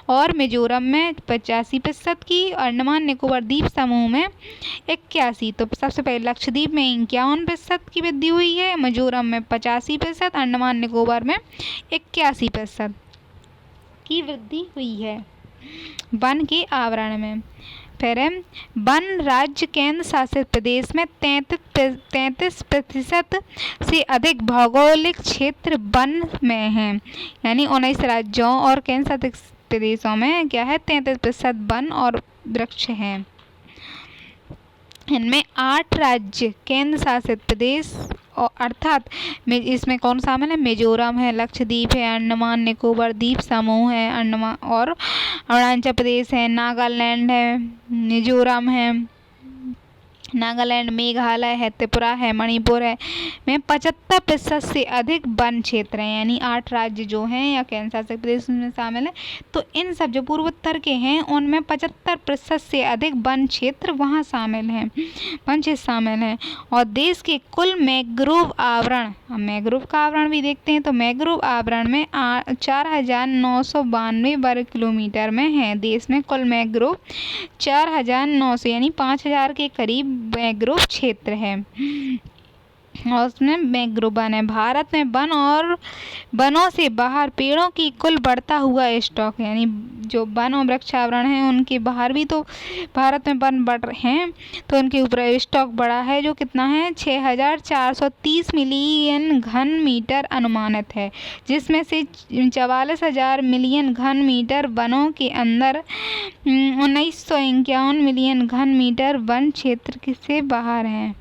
और मिजोरम में 85% की, अंडमान निकोबार द्वीप समूह में 81। तो सबसे पहले लक्षद्वीप में 51% की वृद्धि हुई है, मिजोरम में 85%, अंडमान निकोबार में 81% की वृद्धि हुई है वन के आवरण में। फिर वन राज्य केंद्र शासित प्रदेश में 33% से अधिक भौगोलिक क्षेत्र वन में है, यानी 19 राज्यों और केंद्र शासित प्रदेशों में क्या है? 33% वन और वृक्ष हैं। इनमें 8 राज्य केंद्र शासित प्रदेश और अर्थात इसमें कौन शामिल है? मिजोरम है, लक्षद्वीप है, अंडमान निकोबार द्वीप समूह है, अंडमान और अरुणाचल प्रदेश है, नागालैंड है, मिजोरम है, नागालैंड, मेघालय है, त्रिपुरा है, मणिपुर है, में 75% से अधिक वन क्षेत्र हैं, यानी 8 राज्य जो हैं या केंद्र शासित प्रदेश में शामिल है। तो इन सब जो पूर्वोत्तर के हैं उनमें 75% से अधिक वन क्षेत्र वहाँ शामिल हैं, वन क्षेत्र शामिल हैं। और देश के कुल मैंग्रोव आवरण, मैंग्रोव का आवरण भी देखते हैं, तो मैंग्रोव आवरण में 4,992 वर्ग किलोमीटर में है। देश में कुल मैंग्रोव 4,900 यानी 5,000 के करीब मैंग्रोव क्षेत्र है और उसमें मैंग्रोव वन है। भारत में वन और वनों से बाहर पेड़ों की कुल बढ़ता हुआ स्टॉक, यानी जो वन और वृक्ष आवरण है उनके बाहर भी तो भारत में वन बढ़ रहे हैं, तो उनके ऊपर स्टॉक बढ़ा है, जो कितना है? 6,430 मिलियन घन मीटर अनुमानित है, जिसमें से 44,000 मिलियन घन मीटर वनों के अंदर 1951 मिलियन घन मीटर वन क्षेत्र से बाहर हैं।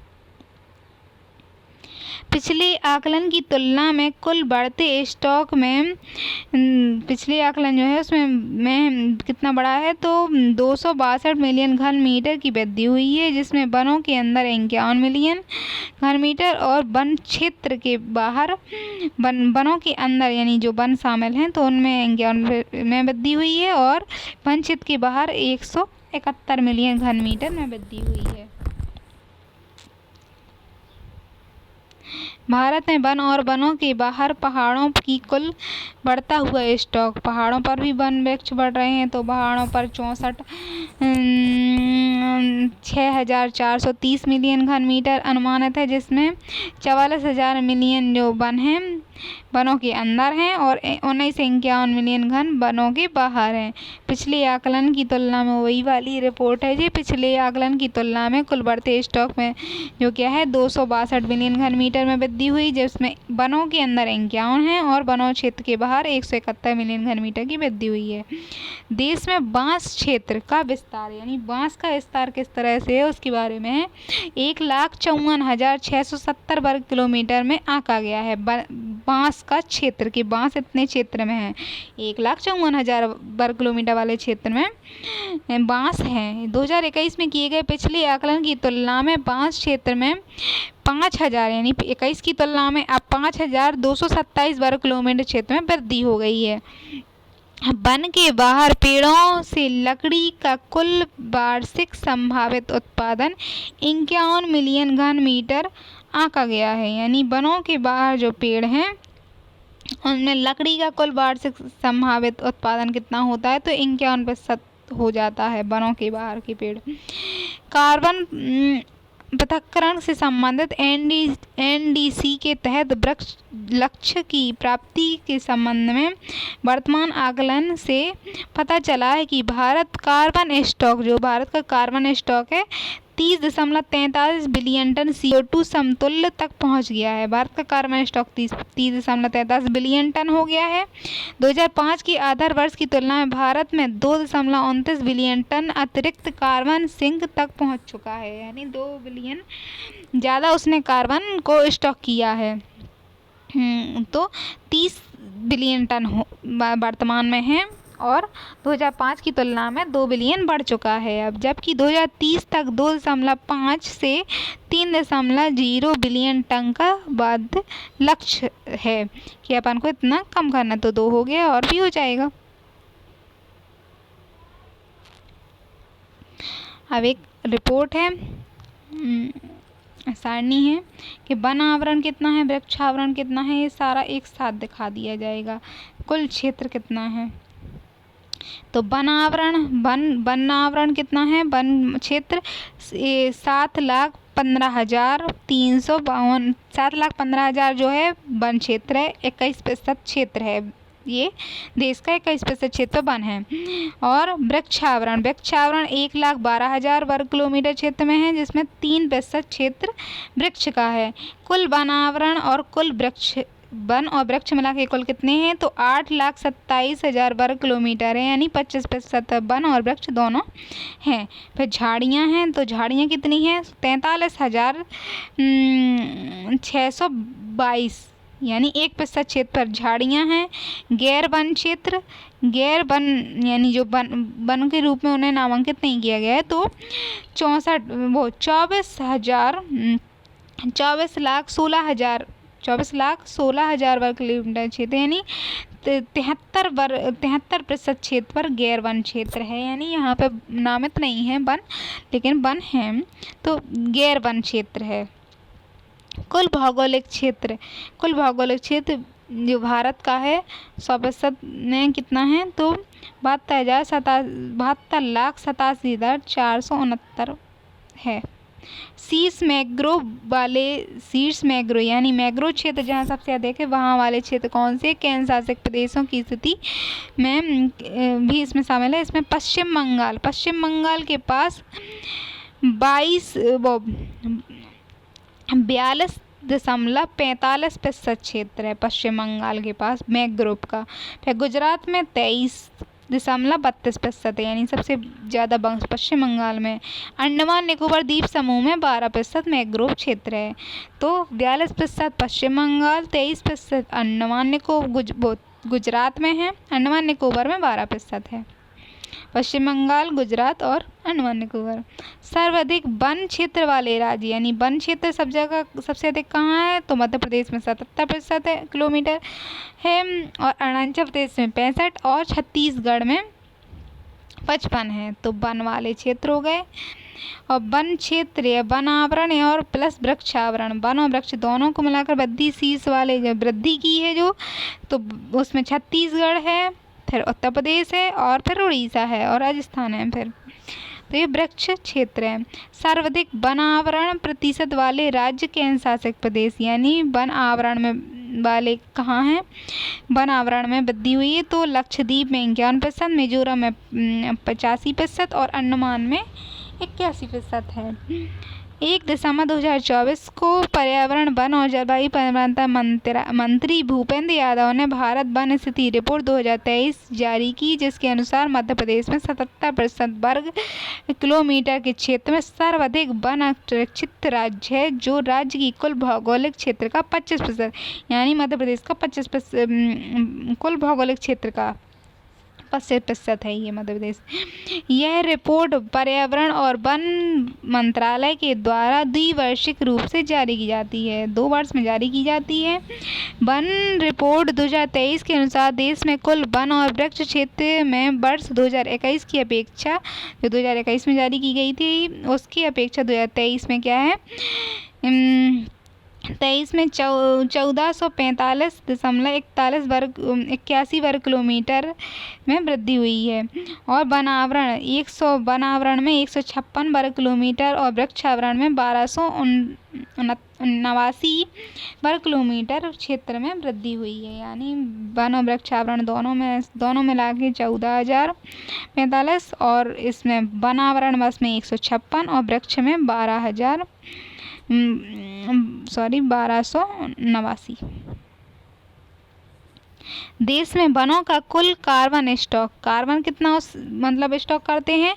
पिछले आकलन की तुलना में कुल बढ़ते स्टॉक में पिछले आकलन जो है उसमें कितना बढ़ा है, तो 262 मिलियन घन मीटर की वृद्धि हुई है, जिसमें वनों के अंदर 51 मिलियन घन मीटर और वन क्षेत्र के बाहर वनों के अंदर यानी जो वन शामिल हैं तो उनमें 51 में वृद्धि हुई है और वन क्षेत्र के बाहर 171 मिलियन घन मीटर में वृद्धि हुई है। भारत में वन और वनों के बाहर पहाड़ों की कुल बढ़ता हुआ स्टॉक, पहाड़ों पर भी वन वृक्ष बढ़ रहे हैं, तो पहाड़ों पर 64,430 मिलियन घन मीटर अनुमानित है, जिसमें 44,000 मिलियन जो वन हैं वनों के अंदर हैं और 1951 मिलियन घन वनों के बाहर हैं। पिछले आकलन की तुलना में वही वाली रिपोर्ट है जी, पिछले आकलन की तुलना में कुल बढ़ते स्टॉक में जो क्या है 262 मिलियन घन मीटर में वृद्धि हुई, जिसमें वनों के अंदर 51 हैं और वनों क्षेत्र के बाहर 171 मिलियन घन मीटर की वृद्धि हुई है। देश में बांस क्षेत्र का विस्तार यानी बांस का विस्तार किस तरह से है उसके बारे में है। 1,54,670 वर्ग किलोमीटर में आंका गया है बांस का क्षेत्र के बांस इतने क्षेत्र में है 1,54,000 वर्ग किलोमीटर वाले क्षेत्र में बांस हैं। 2021 में किए गए पिछले आकलन की तुलना में बांस क्षेत्र में 5,000 यानी 21 की तुलना में अब 5,227 वर्ग किलोमीटर क्षेत्र में वृद्धि हो गई है। वन के बाहर पेड़ों से लकड़ी का कुल वार्षिक संभावित उत्पादन 51 मिलियन घन मीटर आंका गया है, यानी वनों के बाहर जो पेड़ हैं उनमें लकड़ी का कुल वार्षिक संभावित उत्पादन कितना होता है, तो 51% हो जाता है वनों के बाहर के पेड़। कार्बन पृथक्करण से संबंधित एनडीसी के तहत वृक्ष लक्ष्य की प्राप्ति के संबंध में वर्तमान आकलन से पता चला है कि भारत का कार्बन स्टॉक है 30.43 बिलियन टन CO2 समतुल्य तक पहुंच गया है। भारत का कार्बन स्टॉक 30.43 बिलियन टन हो गया है। 2005 की आधार वर्ष की तुलना में भारत में 2.29 बिलियन टन अतिरिक्त कार्बन सिंक तक पहुंच चुका है, यानी 2 बिलियन ज़्यादा उसने कार्बन को स्टॉक किया है। तो 30 बिलियन टन वर्तमान में है और 2005 की तुलना में 2 बिलियन बढ़ चुका है अब, जबकि 2030 तक 2.5 से 3.0 बिलियन टन का बाद लक्ष्य है कि अपन को इतना कम करना, तो 2 हो गया और भी हो जाएगा। अब एक रिपोर्ट है सारणी है कि वन आवरण कितना है, वृक्ष आवरण कितना है, ये सारा एक साथ दिखा दिया जाएगा। कुल क्षेत्र कितना है, तो वन आवरण कितना है, वन क्षेत्र 7,15,352 7,15,000 जो है वन क्षेत्र है, 21% क्षेत्र है, ये देश का 21% क्षेत्र वन है। और वृक्ष आवरण 1,12,000 वर्ग किलोमीटर क्षेत्र में है, जिसमें 3% क्षेत्र वृक्ष का है। कुल वन आवरण और कुल वन और वृक्ष मिला के कुल कितने हैं, तो 8,27,000 वर्ग किलोमीटर है, यानी 25% वन और वृक्ष दोनों हैं। फिर झाड़ियाँ हैं, तो झाड़ियाँ कितनी हैं, 43,622 यानी 1% क्षेत्र पर झाड़ियाँ हैं। गैर वन क्षेत्र यानी जो वन के रूप में उन्हें नामांकित नहीं किया गया है, तो 24,16,000 वर्ग किलोमीटर क्षेत्र यानी 73% क्षेत्र पर गैर वन क्षेत्र है, यानी यहाँ पे नामित नहीं है वन, लेकिन वन है तो गैर वन क्षेत्र है। कुल भौगोलिक क्षेत्र जो भारत का है 100% में कितना है, तो 72,87,469 है। शीर्ष मैंग्रोव यानी मैंग्रोव क्षेत्र जहाँ सबसे अधिक है वहाँ वाले क्षेत्र कौन से, केंद्र शासित प्रदेशों की स्थिति में भी इसमें शामिल है। इसमें पश्चिम बंगाल के पास 42.45% क्षेत्र है पश्चिम बंगाल के पास मैंग्रोव का। फिर गुजरात में 23 32% है, यानी सबसे ज़्यादा पश्चिम बंगाल में। अंडमान निकोबार द्वीप समूह में 12% मैंग्रोव क्षेत्र है। तो 42% पश्चिम बंगाल, 23% अंडमान निकोबार गुजरात में है। अंडमान निकोबार में 12% है। पश्चिम बंगाल, गुजरात और अंडमान निकोबार। सर्वाधिक वन क्षेत्र वाले राज्य, यानी वन क्षेत्र सब जगह सबसे अधिक कहाँ है, तो मध्य प्रदेश में 77% है किलोमीटर है, और अरुणाचल प्रदेश में 65 और छत्तीसगढ़ में 55 है। तो वन वाले क्षेत्र हो गए। और वन क्षेत्र या वन आवरण और प्लस वृक्ष आवरण, वन और वृक्ष दोनों को मिलाकर वृद्धि शीर्ष वाले जो वृद्धि की है जो, तो उसमें छत्तीसगढ़ है, फिर उत्तर प्रदेश है, और फिर उड़ीसा है, और राजस्थान है फिर। तो ये वृक्ष क्षेत्र है। सर्वाधिक वन आवरण प्रतिशत वाले राज्य केंद्र शासित प्रदेश, यानी वन आवरण में वाले कहाँ हैं, वन आवरण में वृद्धि हुई है, तो लक्षद्वीप में 51%, मिजोरम में 85% और अंडमान में 81% है। 1 दिसंबर 2024 को पर्यावरण, वन और जलवायु परिवर्तन मंत्री भूपेंद्र यादव ने भारत वन स्थिति रिपोर्ट 2023 जारी की, जिसके अनुसार मध्य प्रदेश में 77% वर्ग किलोमीटर के क्षेत्र में सर्वाधिक वन आरक्षित राज्य है, जो राज्य की कुल भौगोलिक क्षेत्र का 25%, यानी मध्य प्रदेश का 25% कुल भौगोलिक क्षेत्र का 25% है ये मध्य प्रदेश। यह रिपोर्ट पर्यावरण और वन मंत्रालय के द्वारा द्विवार्षिक रूप से जारी की जाती है, 2 वर्ष में जारी की जाती है। वन रिपोर्ट 2023 के अनुसार देश में कुल वन और वृक्ष क्षेत्र में वर्ष 2021 की अपेक्षा, जो 2021 में जारी की गई थी, उसकी अपेक्षा 2023 में क्या है, 23 में 1445.81 वर्ग किलोमीटर में वृद्धि हुई है। और वन आवरण में 156 वर्ग किलोमीटर और वृक्ष आवरण में 1279 वर्ग किलोमीटर क्षेत्र में वृद्धि हुई है, यानी वन और वृक्ष आवरण दोनों मिला के 14,045, और इसमें वन आवरण बस में 156 और वृक्ष में 1289। देश में वनों का कुल कार्बन स्टॉक, कार्बन कितना मतलब स्टॉक करते हैं,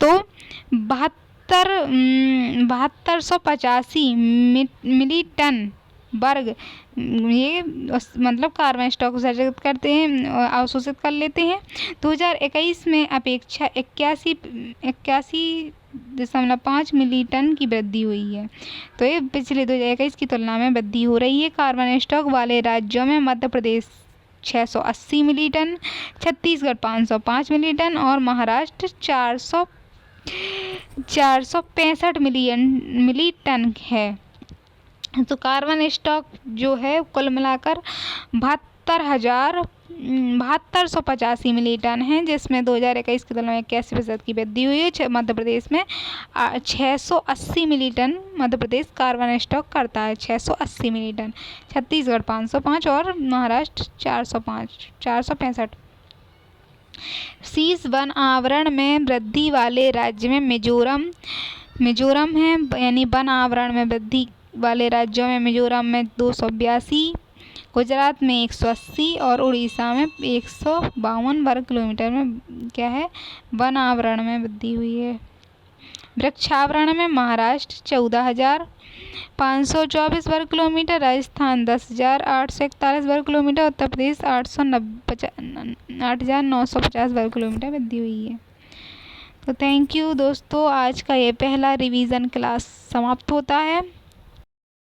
तो 7285 मिली टन वर्ग, ये मतलब कार्बन स्टॉक सर्जित करते हैं, अवशोषित कर लेते हैं। 2021 में अपेक्षा 81.5 मिली टन की वृद्धि हुई है। तो ये पिछले 2021 की तुलना में वृद्धि हो रही है। कार्बन स्टॉक वाले राज्यों में मध्य प्रदेश 680 मिली टन, छत्तीसगढ़ 505 मिली टन और महाराष्ट्र 465 मिली टन है। तो कार्बन स्टॉक जो है कुल मिलाकर 72,85 मिली टन है, जिसमें 2021 की तुलना में 81% की वृद्धि हुई है। मध्य प्रदेश में 680 मिली ton Madhya Pradesh carbon stock करता है, 680 मिली टन, छत्तीसगढ़ 505 और महाराष्ट्र 465। शीर्ष वन आवरण में वृद्धि वाले राज्य में मिजोरम है, यानी वन आवरण में वृद्धि वाले राज्यों में मिजोरम में 282, गुजरात में 180 और उड़ीसा में 152 वर्ग किलोमीटर में क्या है, वन आवरण में वृद्धि हुई है। वृक्षावरण में महाराष्ट्र 14,524 वर्ग किलोमीटर, राजस्थान 10,841 वर्ग किलोमीटर, उत्तर प्रदेश 8,950 वर्ग किलोमीटर वृद्धि हुई है। तो थैंक यू दोस्तों, आज का ये पहला रिवीजन क्लास समाप्त होता है।